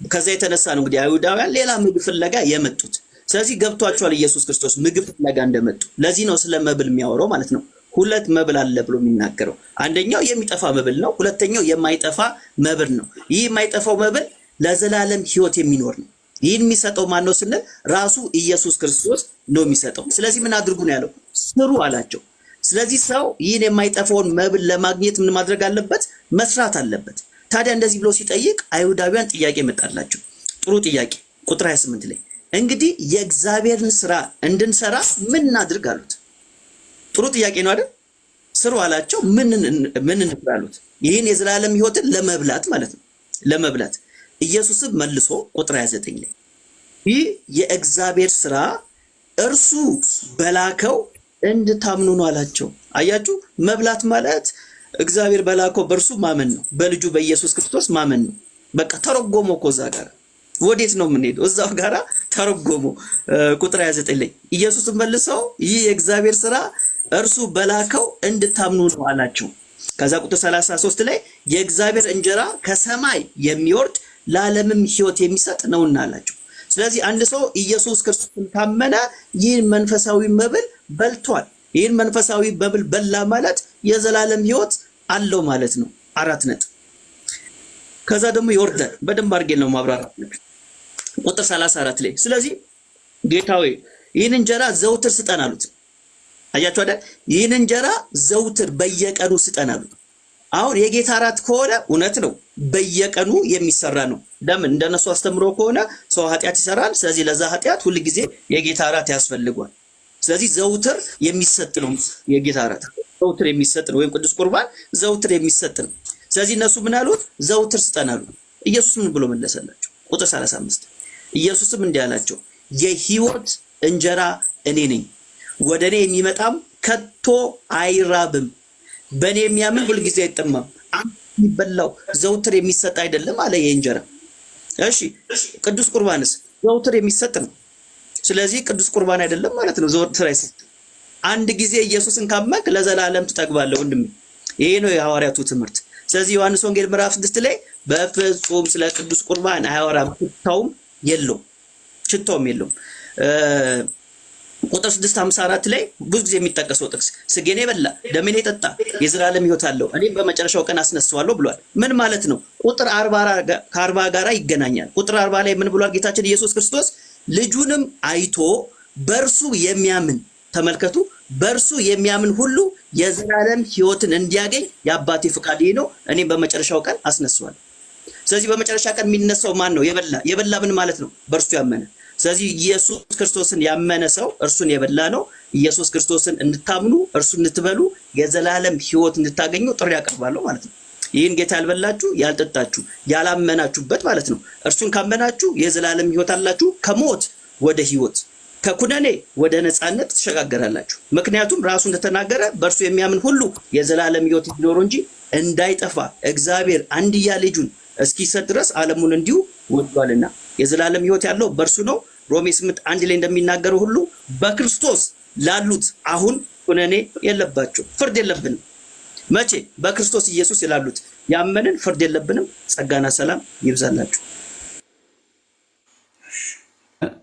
ከዛ የተነሳ ነው እንግዲህ አይሁዳውያን ሌላ ምግብ ፍለጋ የመጡት። ስለዚህ ገብቷቸዋል ኢየሱስ ክርስቶስ ምግብ ፍለጋ እንደመጡ። ለዚህ ነው ስለ መብል የሚያወራው ማለት ነው። ሁለት መብል አለ ብሎ የሚናገረው አንደኛው የሚጠፋ መብል ነው፣ ሁለተኛው የማይጠፋ መብል ነው። ይህ የማይጠፋው መብል ለዘላለም ሕይወት የሚኖር ነው። ይህን የሚሰጠው ማን ነው ስንል ራሱ ኢየሱስ ክርስቶስ ነው የሚሰጠው። ስለዚህ ምን አድርጉ ነው ያለው? ስሩ አላቸው። ስለዚህ ሰው ይህን የማይጠፋውን መብል ለማግኘት ምን ማድረግ አለበት? መስራት አለበት። ታዲያ እንደዚህ ብሎ ሲጠይቅ አይሁዳውያን ጥያቄ መጣላቸው። ጥሩ ጥያቄ። ቁጥር 28 ላይ እንግዲህ የእግዚአብሔርን ስራ እንድንሰራ ምን እናድርግ አሉት። ጥሩ ጥያቄ ነው አይደል? ስሩ አላቸው። ምን እንስራ አሉት? ይህን የዘላለም ሕይወትን ለመብላት ማለት ነው፣ ለመብላት። ኢየሱስም መልሶ ቁጥር 29 ላይ ይህ የእግዚአብሔር ስራ እርሱ በላከው እንድታምኑ ነው አላቸው። አያችሁ፣ መብላት ማለት እግዚአብሔር በላከው በእርሱ ማመን ነው፣ በልጁ በኢየሱስ ክርስቶስ ማመን ነው። በቃ ተረጎሞ እኮ እዛ ጋር ወዴት ነው የምንሄደው? እዛው ጋራ ተረጎሞ ቁጥር 29 ላይ ኢየሱስም መልሰው ይህ የእግዚአብሔር ስራ እርሱ በላከው እንድታምኑ ነው አላቸው። ከዛ ቁጥር 33 ላይ የእግዚአብሔር እንጀራ ከሰማይ የሚወርድ ለዓለምም ሕይወት የሚሰጥ ነውና አላቸው። ስለዚህ አንድ ሰው ኢየሱስ ክርስቶስን ካመነ ይህን መንፈሳዊ መብል በልቷል። ይህን መንፈሳዊ መብል በላ ማለት የዘላለም ሕይወት አለው ማለት ነው። 4 ነጥብ። ከዛ ደግሞ ይወርዳል። በደንብ አድርጌ ነው ማብራራት። ቁጥር 34 ላይ ስለዚህ ጌታዬ ይህን እንጀራ ዘውትር ስጠን አሉት። አያችሁ አይደል? ይህን እንጀራ ዘውትር በየቀኑ ስጠን አሉት። አሁን የጌታ እራት ከሆነ እውነት ነው በየቀኑ የሚሰራ ነው። ለምን? እንደነሱ አስተምሮ ከሆነ ሰው ኃጢአት ይሰራል። ስለዚህ ለዛ ኃጢአት ሁል ጊዜ የጌታ እራት ያስፈልጓል። ስለዚህ ዘውትር የሚሰጥ ነው የጌታ እራት ዘውትር የሚሰጥ ነው፣ ወይም ቅዱስ ቁርባን ዘውትር የሚሰጥ ነው። ስለዚህ እነሱ ምን አሉት? ዘውትር ስጠን አሉ። ኢየሱስ ምን ብሎ መለሰላቸው? ቁጥር 35 ኢየሱስም እንዲህ አላቸው፣ የሕይወት እንጀራ እኔ ነኝ፣ ወደ እኔ የሚመጣም ከቶ አይራብም፣ በእኔ የሚያምን ሁልጊዜ አይጠማም። የሚበላው ዘውትር የሚሰጥ አይደለም አለ። የእንጀራ እሺ፣ ቅዱስ ቁርባንስ ዘውትር የሚሰጥ ነው። ስለዚህ ቅዱስ ቁርባን አይደለም ማለት ነው፣ ዘውትር አይሰጥም። አንድ ጊዜ ኢየሱስን ካመንክ ለዘላለም ትጠግባለህ ወንድሜ። ይሄ ነው የሐዋርያቱ ትምህርት። ስለዚህ ዮሐንስ ወንጌል ምዕራፍ 6 ላይ በፍጹም ስለ ቅዱስ ቁርባን አያወራም፣ ሽታውም የለውም። ቁጥር 6:54 ላይ ብዙ ጊዜ የሚጠቀሰው ጥቅስ ስጋዬን የበላ ደሜን የጠጣ የዘላለም ሕይወት አለው፣ እኔም በመጨረሻው ቀን አስነሳዋለሁ ብሏል። ምን ማለት ነው? ቁጥር 40 ጋራ ይገናኛል። ቁጥር 40 ላይ ምን ብሏል ጌታችን ኢየሱስ ክርስቶስ? ልጁንም አይቶ በእርሱ የሚያምን ተመልከቱ፣ በእርሱ የሚያምን ሁሉ የዘላለም ሕይወትን እንዲያገኝ የአባቴ ፍቃድ ይህ ነው፣ እኔም በመጨረሻው ቀን አስነሳዋለሁ። ስለዚህ በመጨረሻ ቀን የሚነሳው ማን ነው? የበላ ምን ማለት ነው? በእርሱ ያመነ። ስለዚህ ኢየሱስ ክርስቶስን ያመነ ሰው እርሱን የበላ ነው። ኢየሱስ ክርስቶስን እንድታምኑ እርሱን እንድትበሉ የዘላለም ሕይወት እንድታገኙ ጥሪ ያቀርባለሁ ማለት ነው። ይህን ጌታ ያልበላችሁ ያልጠጣችሁ ያላመናችሁበት ማለት ነው። እርሱን ካመናችሁ የዘላለም ሕይወት አላችሁ። ከሞት ወደ ሕይወት ከኩነኔ ወደ ነፃነት ትሸጋገራላችሁ። ምክንያቱም ራሱ እንደተናገረ በእርሱ የሚያምን ሁሉ የዘላለም ሕይወት እንዲኖረው እንጂ እንዳይጠፋ እግዚአብሔር አንድያ ልጁን እስኪሰጥ ድረስ ዓለሙን እንዲሁ ወዷልና። የዘላለም ሕይወት ያለው በእርሱ ነው። ሮሜ 8:1 ላይ እንደሚናገረው ሁሉ በክርስቶስ ላሉት አሁን ኩነኔ የለባቸው፣ ፍርድ የለብንም። መቼ? በክርስቶስ ኢየሱስ ላሉት ያመንን ፍርድ የለብንም። ጸጋና ሰላም ይብዛላችሁ።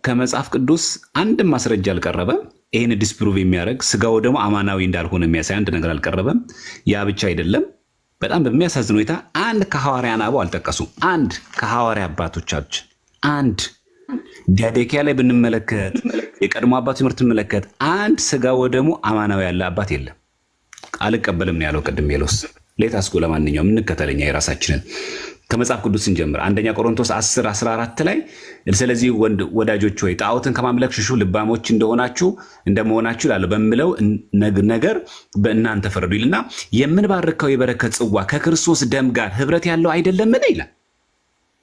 ከመጽሐፍ ቅዱስ አንድም ማስረጃ አልቀረበም። ይህን ዲስፕሩቭ የሚያደርግ ስጋው ደግሞ አማናዊ እንዳልሆነ የሚያሳይ አንድ ነገር አልቀረበም። ያ ብቻ አይደለም፣ በጣም በሚያሳዝን ሁኔታ አንድ ከሐዋርያን አበው አልጠቀሱም። አንድ ከሐዋርያ አባቶቻችን አንድ ዲያዴኪያ ላይ ብንመለከት የቀድሞ አባት ትምህርት እንመለከት አንድ ስጋው ደግሞ አማናዊ ያለ አባት የለም። አልቀበልም ነው ያለው ቅድም ሜሎስ ሌታስጎ። ለማንኛውም እንከተለኛ የራሳችንን ከመጽሐፍ ቅዱስ እንጀምር። አንደኛ ቆሮንቶስ 10:14 ላይ ስለዚህ ወዳጆች ሆይ ጣዖትን ከማምለክ ሽሹ፣ ልባሞች እንደመሆናችሁ ላለው በሚለው ነገር በእናንተ ፈረዱ ይልና የምንባርከው የበረከት ጽዋ ከክርስቶስ ደም ጋር ህብረት ያለው አይደለምን ይላል።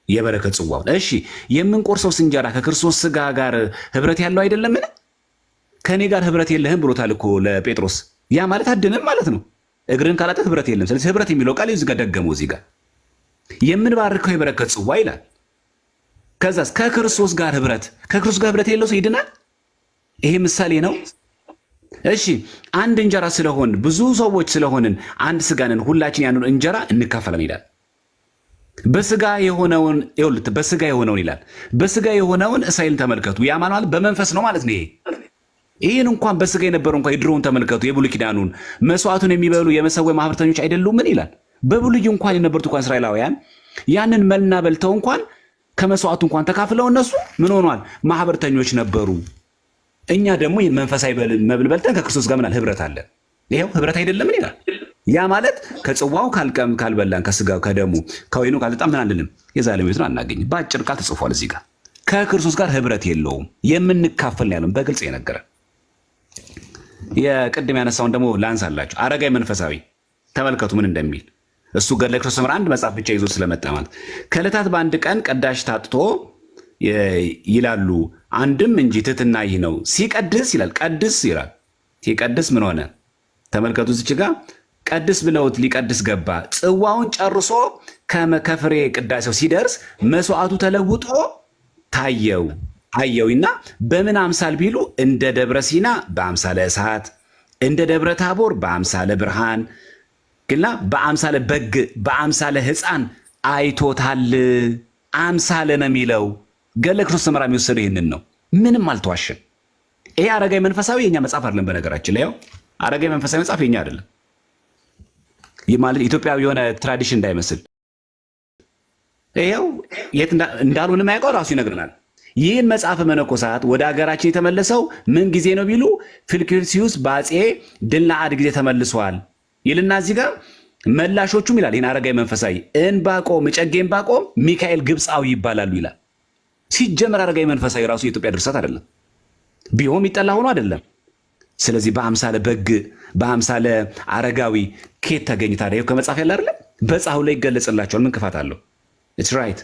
የበረከት ጽዋው እሺ፣ የምንቆርሰው እንጀራ ከክርስቶስ ስጋ ጋር ህብረት ያለው አይደለምን? ከኔ ጋር ህብረት የለህም ብሎታል እኮ ለጴጥሮስ። ያ ማለት አድነን ማለት ነው። እግርን ካላጠ ህብረት የለም። ስለዚህ ህብረት የሚለው ቃል እዚህ ጋር ደገመው። እዚህ ጋር የምንባርከው የበረከት ጽዋ ይላል። ከዛስ ከክርስቶስ ጋር ህብረት፣ ከክርስቶስ ጋር ህብረት የሌለው ሰው ይድናል። ይሄ ምሳሌ ነው። እሺ አንድ እንጀራ ስለሆን ብዙ ሰዎች ስለሆንን አንድ ስጋንን ሁላችን ያንን እንጀራ እንካፈለን ይላል። በስጋ የሆነውን ይላል። በስጋ የሆነውን እስራኤልን ተመልከቱ። ያ ማለት በመንፈስ ነው ማለት ነው። ይህን እንኳን በስጋ የነበረው እንኳን የድሮውን ተመልከቱ። የብሉይ ኪዳኑን መስዋዕቱን የሚበሉ የመሰዊያ ማህበርተኞች አይደሉም ምን ይላል? በብሉይ እንኳን የነበሩት እንኳን እስራኤላውያን ያንን መልና በልተው እንኳን ከመስዋዕቱ እንኳን ተካፍለው እነሱ ምን ሆኗል? ማህበርተኞች ነበሩ። እኛ ደግሞ መንፈሳዊ መብል በልተን ከክርስቶስ ጋር ምናል ህብረት አለን። ይሄው ህብረት አይደለም ምን ይላል? ያ ማለት ከጽዋው ካልበላን ከስጋው ከደሙ ከወይኑ ካልጠጣን ምን አንልም፣ የዘላለም ሕይወትን አናገኝም። በአጭር ቃል ተጽፏል እዚህ ጋር። ከክርስቶስ ጋር ህብረት የለውም፣ የምንካፈል ያለው በግልጽ የነገረን። የቅድም ያነሳውን ደግሞ ላንሳላችሁ። አረጋዊ መንፈሳዊ ተመልከቱ ምን እንደሚል እሱ ገድለ ክርስቶስ ሰምራ አንድ መጽሐፍ ብቻ ይዞ ስለመጣ ማለት ከዕለታት በአንድ ቀን ቀዳሽ ታጥቶ ይላሉ። አንድም እንጂ ትሕትና ይህ ነው። ሲቀድስ ይላል፣ ቀድስ ይላል። ሲቀድስ ምን ሆነ? ተመልከቱ እዚች ጋር ቀድስ ብለውት ሊቀድስ ገባ። ጽዋውን ጨርሶ ከፍሬ ቅዳሴው ሲደርስ መስዋዕቱ ተለውጦ ታየውና በምን አምሳል ቢሉ እንደ ደብረ ሲና በአምሳለ እሳት፣ እንደ ደብረ ታቦር በአምሳለ ብርሃን ግና በአምሳለ በግ በአምሳለ ሕፃን አይቶታል። አምሳለ ነው የሚለው ገድለ ክርስቶስ ሰምራ የሚወሰደው ይህንን ነው። ምንም አልተዋሸም። ይሄ አረጋዊ መንፈሳዊ የኛ መጽሐፍ አይደለም። በነገራችን ላይ ያው አረጋዊ መንፈሳዊ መጽሐፍ የኛ አይደለም። ይህ ማለት ኢትዮጵያዊ የሆነ ትራዲሽን እንዳይመስል ይኸው የት እንዳልሆነ የማያውቀው ራሱ ይነግረናል። ይህን መጽሐፈ መነኮሳት ወደ ሀገራችን የተመለሰው ምን ጊዜ ነው ቢሉ ፊልክስዩስ በአፄ ድልነአድ ጊዜ ተመልሷል ይልና እዚህ ጋር መላሾቹም ይላል። ይህን አረጋዊ መንፈሳዊ ዕንባቆም እጨጌ ዕንባቆም ሚካኤል ግብፃዊ ይባላሉ ይላል። ሲጀመር አረጋዊ መንፈሳዊ ራሱ የኢትዮጵያ ድርሰት አይደለም፣ ቢሆን ይጠላ ሆኖ አይደለም። ስለዚህ በአምሳለ በግ በአምሳለ አረጋዊ ኬት ተገኝ ታዲያ? ከመጽሐፍ ያለ አይደለም በጻሁ ላይ ይገለጽላቸዋል። ምን ክፋት አለው? ኢትስ ራይት።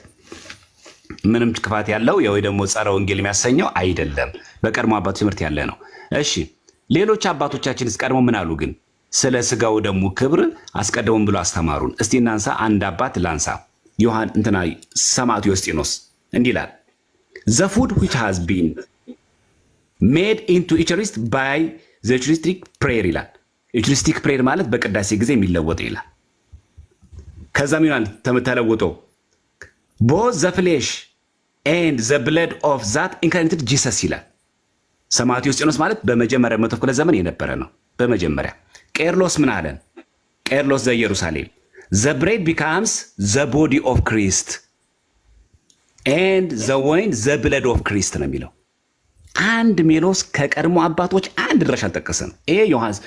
ምንም ክፋት ያለው ወይ ደግሞ ጸረ ወንጌል የሚያሰኘው አይደለም። በቀድሞ አባቶች ትምህርት ያለ ነው። እሺ ሌሎች አባቶቻችንስ ቀድሞ ምን አሉ? ግን ስለ ስጋው ደግሞ ክብር አስቀድሞም ብሎ አስተማሩን። እስቲ እናንሳ። አንድ አባት ላንሳ። ዮሐን እንትና ሰማዕቱ ዮስጢኖስ እንዲህ ይላል the food which has been made into Eucharist by the Eucharistic prayer ይላል። Eucharistic prayer ማለት በቅዳሴ ጊዜ የሚለወጥ ይላል። ከዛም ይላል ተለውጦ both the flesh and the blood of that incarnated Jesus ይላል። ሰማዕቱ ዮስጢኖስ ማለት በመጀመሪያ መቶ ክፍለ ዘመን የነበረ ነው። በመጀመሪያ ቄርሎስ ምን አለን? ቄርሎስ ዘኢየሩሳሌም the bread becomes the body of Christ and the wine the blood of Christ ነው የሚለው። አንድ ሜሎስ ከቀድሞ አባቶች አንድ ድረሽ አልጠቀሰም። ይሄ ዮሐንስ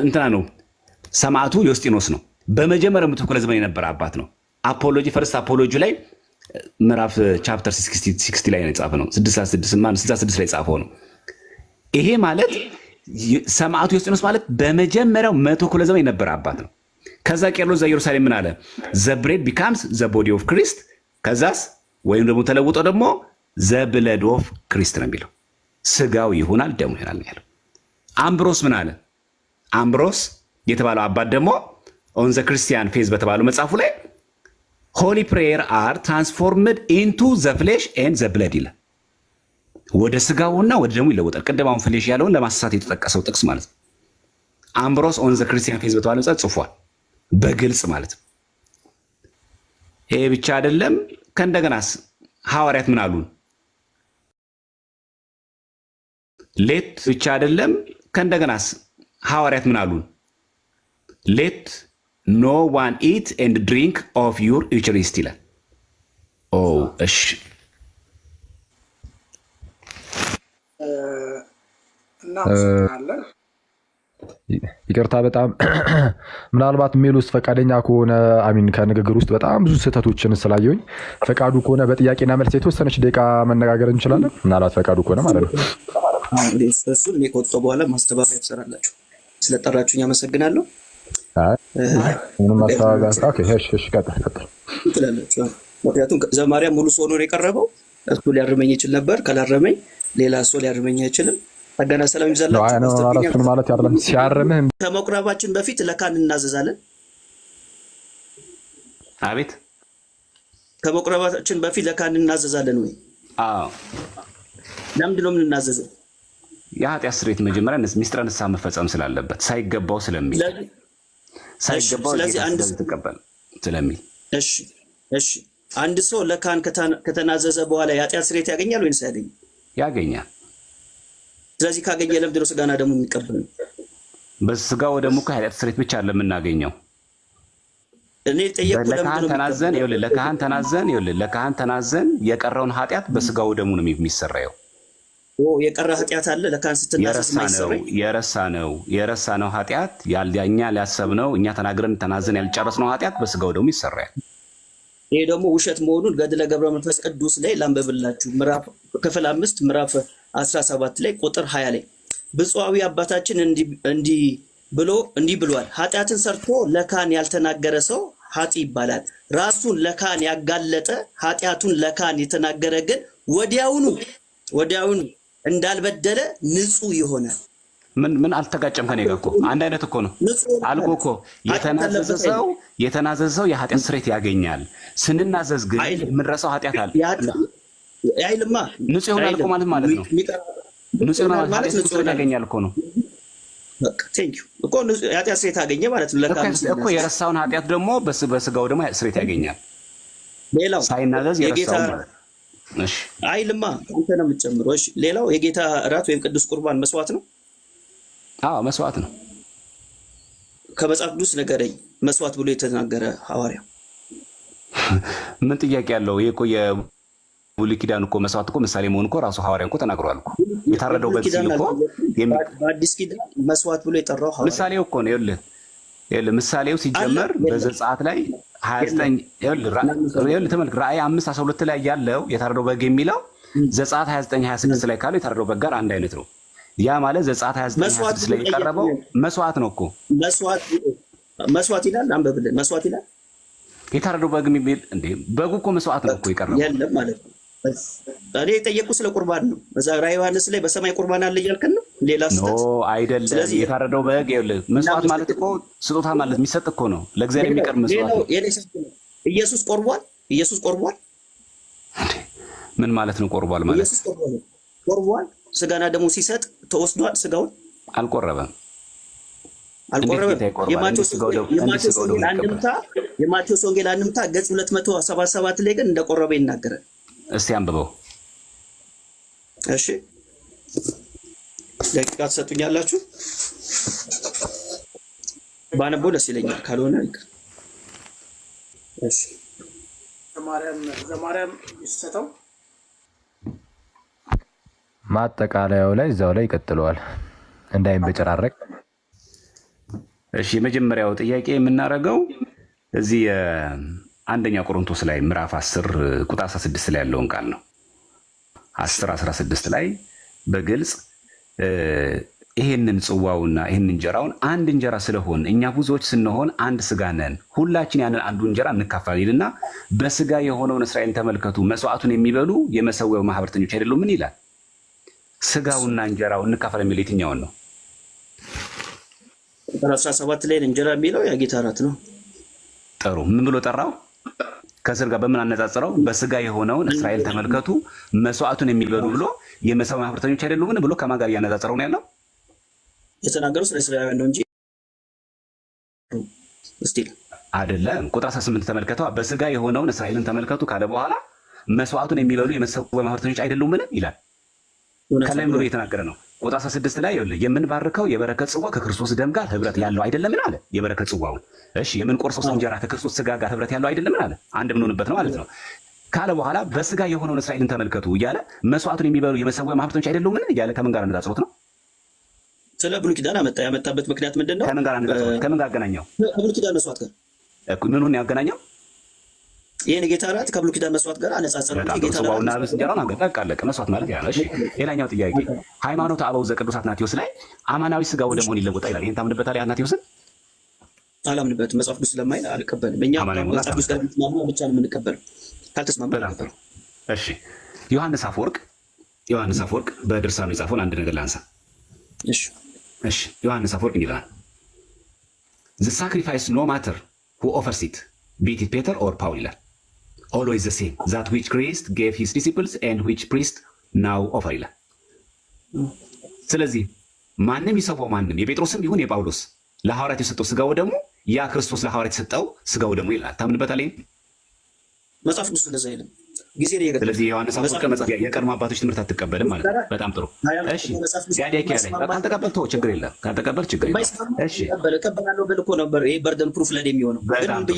እንትና ነው፣ ሰማዕቱ ዮስጢኖስ ነው። በመጀመሪያ መቶ ክፍለ ዘመን የነበረ አባት ነው። አፖሎጂ ፈርስት አፖሎጂ ላይ ምዕራፍ ቻፕተር 60 ላይ ነው የጻፈው ነው። 66 ላይ ጻፈው ነው። ይሄ ማለት ሰማዕቱ ዮስጢኖስ ማለት በመጀመሪያው መቶ ክፍለ ዘመን የነበረ አባት ነው። ከዛ ቄርሎስ ዘኢየሩሳሌም ምን አለ? the bread becomes the body of Christ ከዛስ ወይም ደግሞ ተለውጦ ደግሞ the blood of Christ ነው የሚለው። ስጋው ይሆናል ደሙ ይሆናል ነው ያለው። አምብሮስ ምን አለ? አምብሮስ የተባለው አባት ደግሞ on the Christian faith በተባለው መጽሐፉ ላይ holy prayer are transformed into the flesh and the blood ይላል። ወደ ስጋውና ወደ ደሙ ይለወጣል። ቅድም አሁን ፍሌሽ ያለውን ለማሳሳት የተጠቀሰው ጥቅስ ማለት ነው። አምብሮስ on the Christian faith በተባለው መጽሐፍ ጽፏል በግልጽ ማለት ነው። ይሄ ብቻ አይደለም። ከእንደገናስ ሐዋርያት ምን አሉን? ሌት ብቻ አይደለም። ከእንደገናስ ሐዋርያት ምን አሉን? ሌት ኖ ዋን ኢት ኤንድ ድሪንክ ኦፍ ዩር ዩቸሪስት ይላል። እሺ እናመሰግናለን። ይቅርታ በጣም ምናልባት ሜሎስ ፈቃደኛ ከሆነ አሚን ከንግግር ውስጥ በጣም ብዙ ስህተቶችን ስላየሁኝ ፈቃዱ ከሆነ በጥያቄና መልስ የተወሰነች ደቂቃ መነጋገር እንችላለን። ምናልባት ፈቃዱ ከሆነ ማለት ነው። እሱን እኔ ከወጣሁ በኋላ ማስተባበያ ትሰራላችሁ። ስለጠራችሁኝ አመሰግናለሁ። ምንም ማስተባበያ ቀጥል ትላላችሁ። ምክንያቱም ዘማሪያም ሙሉ ሰው ነው የቀረበው። እሱ ሊያርመኝ ይችል ነበር። ካላረመኝ ሌላ ሰው ሊያርመኝ አይችልም። አገና ሰላም ይብዛላችሁ ማለት አይደለም። ሲያርምህ ከመቁረባችን በፊት ለካህን እናዘዛለን። አቤት ከመቁረባችን በፊት ለካህን እናዘዛለን ወይ? አዎ። ለምንድን ነው የምንናዘዘው? የኃጢአት ስርየት መጀመሪያ ምስጢረ ንስሐ መፈጸም ስላለበት ሳይገባው ስለሚል ሳይገባው ተቀበል ስለሚል። እሺ አንድ ሰው ለካህን ከተናዘዘ በኋላ የኃጢአት ስርየት ያገኛል ወይስ አያገኝም? ያገኛል። ስለዚህ ካገኘ ለምንድን ነው ስጋና ደሙ የሚቀበለው? በስጋው ደግሞ ከኃጢአት ስርየት ብቻ ለምናገኘው እኔ ጠየቅኩ። ለካህን ተናዘን የቀረውን ኃጢአት በስጋው ደሙ ነው የሚሰራየው። የቀረ ኃጢአት አለ ለካህን ስትናዘዝ የረሳ ነው ኃጢአት እኛ ሊያሰብነው እኛ ተናዘን ያልጨረስነው ኃጢአት በስጋው ደሙ ይሰራያል። ይሄ ደግሞ ውሸት መሆኑን ገድለ ገብረ መንፈስ ቅዱስ ላይ ላንበብላችሁ። ክፍል 5 ምዕራፍ 17 ላይ ቁጥር 20 ላይ ብፁዓዊ አባታችን እንዲህ ብሏል። ኃጢአትን ሰርቶ ለካህን ያልተናገረ ሰው ኃጢ ይባላል። ራሱን ለካህን ያጋለጠ ኃጢአቱን ለካህን የተናገረ ግን ወዲያውኑ እንዳልበደለ ንጹሕ ይሆናል። ምን አልተጋጨም ከኔ ጋር እኮ አንድ አይነት እኮ ነው አልኩ እኮ። የተናዘዘ ሰው የኃጢአት ስርየት ያገኛል። ስንናዘዝ ግን የምንረሳው ኃጢአት አለ። አይልማ ንጹሕ ይሆናል እኮ ማለት ነው። ንጹሕ ይሆናል ማለት ንጹሕ ያገኛል እኮ ነው። በቃ ቴንክ ዩ እኮ ኃጢአት ስርየት አገኘ ማለት ነው። እኮ የረሳውን ኃጢአት ደግሞ በስጋው ደግሞ ስርየት ያገኛል። ሌላው ሳይናዘዝ የረሳውን ማለት እሺ አይልማ አንተ ነው የምትጨምረው። እሺ ሌላው የጌታ እራት ወይም ቅዱስ ቁርባን መስዋዕት ነው። አዎ መስዋዕት ነው። ከመጽሐፍ ቅዱስ ንገረኝ መስዋዕት ብሎ የተናገረ ሐዋርያው። ምን ጥያቄ ያለው? ይሄ እኮ የብሉይ ኪዳን እኮ መስዋዕት እኮ ምሳሌ መሆን እኮ ራሱ ሐዋርያ እኮ ተናግሯል እኮ። የታረደው በግ ሲል እኮ በአዲስ ኪዳን መስዋዕት ብሎ የጠራው ሐዋርያ ምሳሌው እኮ ነው። ይኸውልህ ምሳሌው ሲጀመር በዘጸአት ላይ 29 ይኸውልህ ተመልክ ራእይ 5:12 ላይ ያለው የታረደው በግ የሚለው ዘጸአት 29:26 ላይ ካለው የታረደው በግ ጋር አንድ አይነት ነው። ያ ማለት ዘጸአት 29:26 ላይ የቀረበው መስዋዕት ነው እኮ። መስዋዕት ይላል አንበብልን። መስዋዕት ይላል የታረደው በግ የሚል እንዴ? በጉ እኮ መስዋዕት ነው እኮ የቀረበው። የለም ማለት ነው። እኔ የጠየቁ ስለ ቁርባን ነው። በዛ ራዕይ ዮሐንስ ላይ በሰማይ ቁርባን አለ እያልከን ነው። ሌላ ስህተት አይደለም። የታረደው በግ ይኸውልህ መስዋዕት ማለት እኮ ስጦታ ማለት የሚሰጥ እኮ ነው። ለእግዚአብሔር የሚቀርብ መስዋዕት ነው። ኢየሱስ ቆርቧል። ኢየሱስ ቆርቧል። ምን ማለት ነው ቆርቧል ማለት? ኢየሱስ ቆርቧል። ስጋና ደሙ ሲሰጥ ተወስዷል። ስጋውን አልቆረበም። የማቴዎስ ወንጌል አንድምታ ገጽ 277 ላይ ግን እንደቆረበ ይናገራል። እስቲ አንብበው። እሺ ደቂቃ ትሰጡኛላችሁ? ባነበው ደስ ይለኛል። ካልሆነ እሺ ዘማርያም ይሰጠው ማጠቃለያው ላይ እዛው ላይ ይቀጥለዋል እንዳይበጨራረቅ። እሺ የመጀመሪያው ጥያቄ የምናደርገው እዚህ አንደኛ ቆሮንቶስ ላይ ምዕራፍ 10 ቁጥር 16 ላይ ያለውን ቃል ነው። 10:16 ላይ በግልጽ ይሄንን ጽዋውና ይሄንን እንጀራውን አንድ እንጀራ ስለሆን እኛ ብዙዎች ስንሆን አንድ ስጋ ነን፣ ሁላችን ያንን አንዱ እንጀራ እንካፈል ይልና በስጋ የሆነውን እስራኤልን ተመልከቱ፣ መስዋዕቱን የሚበሉ የመሰዊያው ማህበርተኞች አይደሉም? ምን ይላል? ስጋውና እንጀራው እንካፈል የሚል የትኛውን ነው? 17 ላይ እንጀራ የሚለው የጌታ እራት ነው። ጥሩ። ምን ብሎ ጠራው? ከስር ጋር በምን አነጻጽረው? በስጋ የሆነውን እስራኤል ተመልከቱ መስዋዕቱን የሚበሉ ብሎ የመሰዊያው ማህበርተኞች አይደሉምን ብሎ ከማን ጋር እያነጻጸረው ነው ያለው? የተናገረው ስለ እስራኤላውያን ነው እንጂ እስቲ አይደለም። ቁጥር 18 ተመልከተው። በስጋ የሆነውን እስራኤልን ተመልከቱ ካለ በኋላ መስዋዕቱን የሚበሉ የመሰዊያው ማህበርተኞች አይደሉምን ይላል። ከላይ ብሎ እየተናገረ ነው። ቁጥር 16 ላይ የምንባርከው የበረከት ጽዋ ከክርስቶስ ደም ጋር ህብረት ያለው አይደለምን አለ። የበረከት ጽዋውን እሺ፣ የምንቆርሰው እንጀራ ከክርስቶስ ስጋ ጋር ህብረት ያለው አይደለምን አለ። አንድ የምንሆንበት ነው ማለት ነው ካለ በኋላ በስጋ የሆነውን እስራኤልን ተመልከቱ እያለ መስዋዕቱን የሚበሉ የመሰዊያው ማህበርተኞች አይደሉምን እያለ ከምን ጋር አነጻጽሮት ነው? ስለ ብሉይ ኪዳን ያመጣበት ምክንያት ምንድን ነው? ከምን ጋር አነጻጽሮት? ከምን ጋር አገናኘው? ከብሉይ ኪዳን መስዋዕት ጋር ምኑን ያገናኘው? ይሄን ጌታ እራት ከብሉይ ኪዳን መስዋዕት ጋር አነጻጸረ። ጌታ ጽዋውና ብስ እንጀራውን አገጣ አለቀ። መስዋዕት ማለት ያ ነው። እሺ ሌላኛው ጥያቄ ሃይማኖተ አበው ዘቅዱስ አትናቴዎስ ላይ አማናዊ ስጋ ወደ መሆን ይለወጣል ይላል። ይሄን ታምንበታለህ? አትናቴዎስን አላምንበትም። መጽሐፍ ቅዱስ ስለማይል አልቀበልም። እኛ መጽሐፍ ቅዱስ ጋር ብቻ ነው የምንቀበለው። ካልተስማማን አልቀበልም። እሺ ዮሐንስ አፈወርቅ በድርሳኑ የጻፈውን አንድ ነገር ላንሳ። እሺ ዮሐንስ አፈወርቅ ይላል the sacrifice no matter who offers it be it Peter or Paul ይላል always the same that which Christ gave his disciples and which priest now offer ይላል። ስለዚህ ማንም ይሰዋው ማንም የጴጥሮስም ይሁን የጳውሎስ ለሐዋርያት የሰጠው ስጋው ደግሞ ያ ክርስቶስ ለሐዋርያት የሰጠው ስጋው ደግሞ ይላል። ታምንበታለህ? መጽሐፍ ቅዱስ እንደዛ አይልም። ጊዜ ነው የገጠመው። ስለዚህ ዮሐንስ አፈወርቅ መጽሐፍ የቀድሞ አባቶች ትምህርት አትቀበልም ማለት ነው። በጣም ጥሩ። እሺ ያዲያ ላይ ካልተቀበል ተው ችግር የለም። ካልተቀበል ችግር የለም። እሺ እቀበላለሁ ብል እኮ ነበር። ይሄ በርደን ፕሩፍ ላይ የሚሆነው በጣም ጥሩ።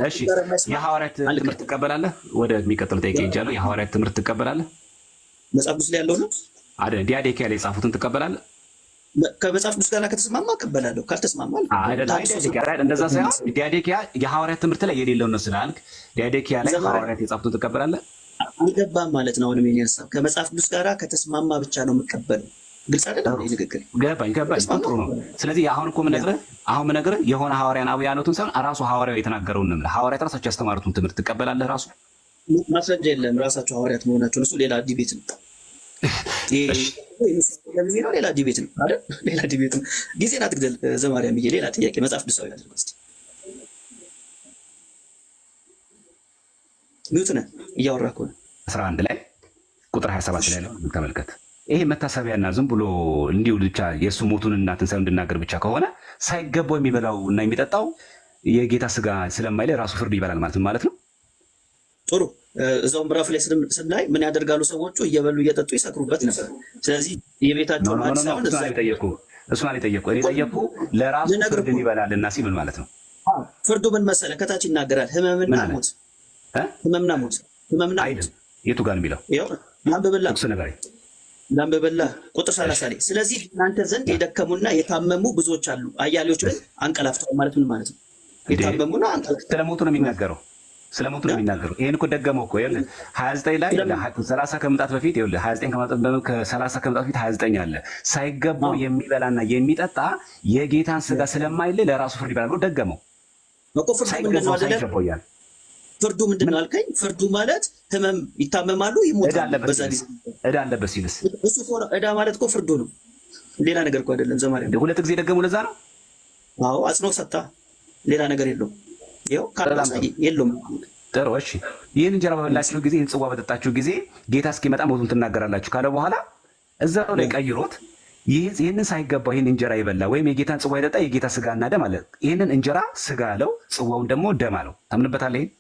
እሺ የሐዋርያት ትምህርት ትቀበላለህ? ወደ የሚቀጥለው ጠይቄ ይጃለሁ። የሐዋርያት ትምህርት ትቀበላለህ? መጽሐፍ ቅዱስ ላይ ያለው ነው አይደል? ዲያዴኪያ ላይ የጻፉትን ትቀበላለህ? ከመጽሐፍ ቅዱስ ጋር ከተስማማ እቀበላለሁ፣ ካልተስማማ እንደዛ ሳይሆን ዲያዴኪያ የሐዋርያት ትምህርት ላይ የሌለው ነው ስላልክ ዲያዴኪያ ላይ ሐዋርያት የጻፉትን ትቀበላለህ? አልገባም ማለት ነው። አሁንም የኔ ሀሳብ ከመጽሐፍ ቅዱስ ጋር ከተስማማ ብቻ ነው የምቀበለው። ግልጽ አይደለም ይሄ ንግግር። ገባኝ። ጥሩ ነው። ስለዚህ አሁን እኮ የምነግርህ የሆነ ሐዋርያን አብ ያሉትን ሳይሆን ራሱ ሐዋርያው የተናገረውን ነው። ሐዋርያት ራሳቸው ያስተማሩትን ትምህርት ትቀበላለህ? ራሱ ማስረጃ የለም ራሳቸው ሐዋርያት መሆናቸውን። እሱ ሌላ ዲቤት ነው። ሌላ ዲቤት ነው አይደል? ሌላ ዲቤት ነው። ጊዜን አትግደል ዘማርያም። ሌላ ጥያቄ መጽሐፍ ቅዱሳዊ አድርገው እስኪ። ሚውት ነህ እያወራህ ከሆነ 11 ላይ ቁጥር 27 ላይ ነው ተመልከት። ይሄ መታሰቢያና ዝም ብሎ እንዲሁ ብቻ የእሱ ሞቱንና ትንሣኤውን እንድናገር ብቻ ከሆነ ሳይገባው የሚበላው እና የሚጠጣው የጌታ ስጋ ስለማይለ ራሱ ፍርድ ይበላል ማለት ነው። ጥሩ። እዛው ምዕራፍ ላይ ስናይ ምን ያደርጋሉ ሰዎቹ? እየበሉ እየጠጡ ይሰክሩበት ነበር። ስለዚህ የቤታቸውን አዲስ ሳይሆን እሱን አልጠየኩህ። እኔ ጠየኩህ ለራሱ ፍርድን ይበላልና ሲል ምን ማለት ነው? ፍርዱ ምን መሰለ? ከታች ይናገራል። ህመምና ሞት አይደል? የቱ ጋር ነው የሚለው? ላንብብላ ቁጥር 30 ላይ ስለዚህ እናንተ ዘንድ የደከሙና የታመሙ ብዙዎች አሉ፣ አያሌዎች ግን አንቀላፍተዋል። ማለት ምን ማለት ነው? የታመሙና አንቀላፍተዋል። ስለሞቱ ነው የሚናገረው። ስለሞቱ ነው የሚናገረው። ይሄን እኮ ደገመው እኮ ይኸውልህ 29 ላይ 30 ከመምጣት በፊት ይኸውልህ 29 ከ30 ከመምጣት በፊት 29 አለ። ሳይገባው የሚበላና የሚጠጣ የጌታን ስጋ ስለማይል ለራሱ ፍርድ ይበላል ብሎ ደገመው እኮ። ፍርዱ ምንድን ነው አልከኝ? ፍርዱ ማለት ህመም ይታመማሉ፣ ይሞታሉ። በዛ ጊዜ ዕዳ አለበት ሲልስ እሱ ዕዳ ማለት እኮ ፍርዱ ነው፣ ሌላ ነገር እኮ አይደለም። ዘማሪያ ሁለት ጊዜ ደገሙ። ለዛ ነው። አዎ አጽንኦ ሰጣ፣ ሌላ ነገር የለውም። ይኸው ካላሳይ የለውም። ጥሩ እሺ። ይህን እንጀራ በበላችሁ ጊዜ ይህን ጽዋ በጠጣችሁ ጊዜ ጌታ እስኪመጣ ሞቱን ትናገራላችሁ ካለ በኋላ እዛው ላይ ቀይሮት ይህንን ሳይገባው ይህን እንጀራ የበላ ወይም የጌታን ጽዋ የጠጣ የጌታ ስጋና ደም አለ። ይህንን እንጀራ ስጋ አለው፣ ጽዋውን ደግሞ ደም አለው። ታምንበታለህ? ይሄን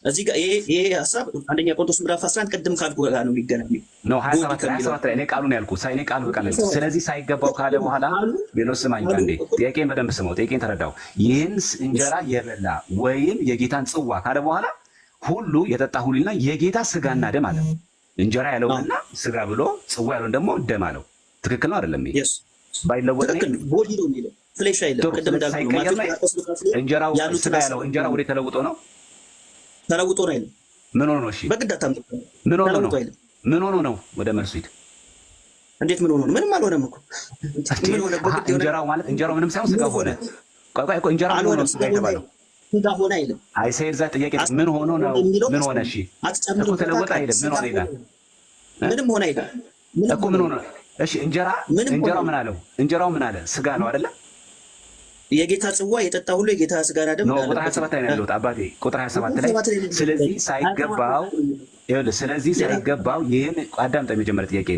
እዚህ ጋር ይሄ ሐሳብ አንደኛ ቆሮንቶስ ምዕራፍ 11 ቅድም ካልኩ ጋር ነው የሚገናኘው ነው 27 ላይ እኔ ቃሉን ያልኩት ሳይኔ ቃሉ በቃል። ስለዚህ ሳይገባው ካለ በኋላ ሌሎች ስማኝ አንዴ፣ ጥያቄን በደንብ ስማው፣ ጥያቄን ተረዳው። ይህን እንጀራ የበላ ወይም የጌታን ጽዋ ካለ በኋላ ሁሉ የጠጣ ሁሉና የጌታ ስጋና ደም አለ። እንጀራ ያለውና ስጋ ብሎ ጽዋ ያለውን ደግሞ ደም አለው። ትክክል ነው አይደለም? ይሄ ባይለወጥ ቦዲ ነው የሚለው ፍሌሽ አይደለም። ቅድም እንዳልኩ እንጀራው ስጋ ያለው እንጀራ ወደ ተለውጦ ነው ተለውጦ ነው አይደል? ምን ሆኖ ነው? እሺ በግድ አታምጡ። ምን ሆኖ ነው? ምን ሆኖ ነው? ወደ መልሱ ሂድ። እንዴት ምን ሆኖ ነው? ምንም አልሆነም እኮ። ምን ሆነ? እንጀራው ማለት እንጀራው ምንም ሳይሆን ስጋ ሆነ። ቆይ እንጀራው ምን ሆነ? ስጋ የተባለው ስጋ ሆነ አይደል? አይ ሰይድ ዛ ጥያቄ ምን ሆኖ ነው? ምን ሆነ? እሺ እኮ ተለወጠ አይደል? ምን ሆነ ይላል? ምንም ሆነ አይደል? እኮ ምን ሆነ? እሺ እንጀራው ምን አለው? እንጀራው ምን አለ? ስጋ ነው አይደለ? የጌታ ጽዋ የጠጣ ሁሉ የጌታ ስጋና ደም ነው። ቁጥር 27 ላይ ነው ያለው አባቴ፣ ቁጥር 27 ላይ ስለዚህ ሳይገባው ይህን አዳምጠኝ። የመጀመሪያ ጥያቄ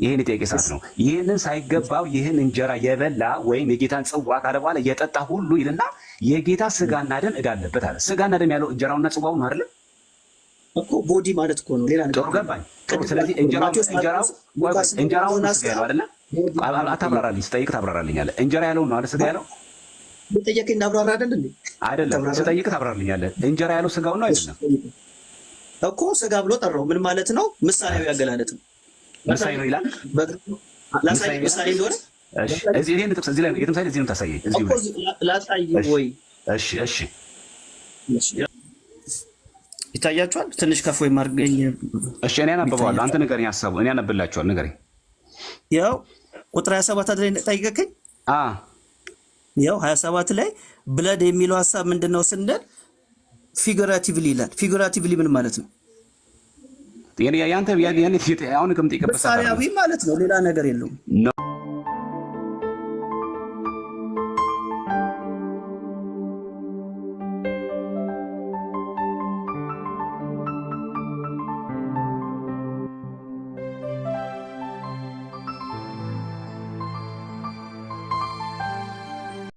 ይህን የጥያቄ ሰዓት ነው። ይህንን ሳይገባው ይህን እንጀራ የበላ ወይም የጌታን ጽዋ ካለ በኋላ የጠጣ ሁሉ ይልና የጌታ ስጋና ደም ዕዳ አለበት አለ። ስጋና ደም ያለው እንጀራውና ጽዋው ነው አይደለ እኮ? ቦዲ ማለት እኮ ነው፣ ሌላ ነገር። ጥሩ ገባኝ። ስለዚህ እንጀራው ስጋ ያለው አይደለ? አታብራራልኝ። ስጠይቅ ታብራራልኛለህ። እንጀራ ያለው ነው አይደል? ስጋ ያለው በጠየቀኝ እንዳብራራ አይደል እንዴ? አይደለም። ስጠይቅ ታብራራልኛለህ። እንጀራ ያለው ስጋው ነው አይደለም እኮ? ስጋ ብሎ ጠራው። ምን ማለት ነው? ምሳሌያዊ አገላለጥ ነው። ምሳሌ ነው ይላል። ላሳይ ምሳሌ እንደሆነ እዚህ ይሄን ጥቅስ እዚህ ላይ የትም ሳይል እዚህ ነው ታሳየኝ። እዚህ እኮ ላሳይ ወይ? እሺ ይታያችኋል። ትንሽ ከፍ ወይ ማርገኝ። እሺ እኔ አነበዋለሁ። አንተ ንገረኝ ሐሳቡ። እኔ አነብላችኋለሁ። ንገረኝ። ያው ቁጥር 27 ላይ ጠይቀኝ። ያው 27 ላይ ብለድ የሚለው ሐሳብ ምንድነው ስንል ፊጉራቲቭሊ ይላል። ፊጉራቲቭሊ ምን ማለት ነው? ያንተ አሁን ከምትይቀበሳ ምሳሌያዊ ማለት ነው። ሌላ ነገር የለውም።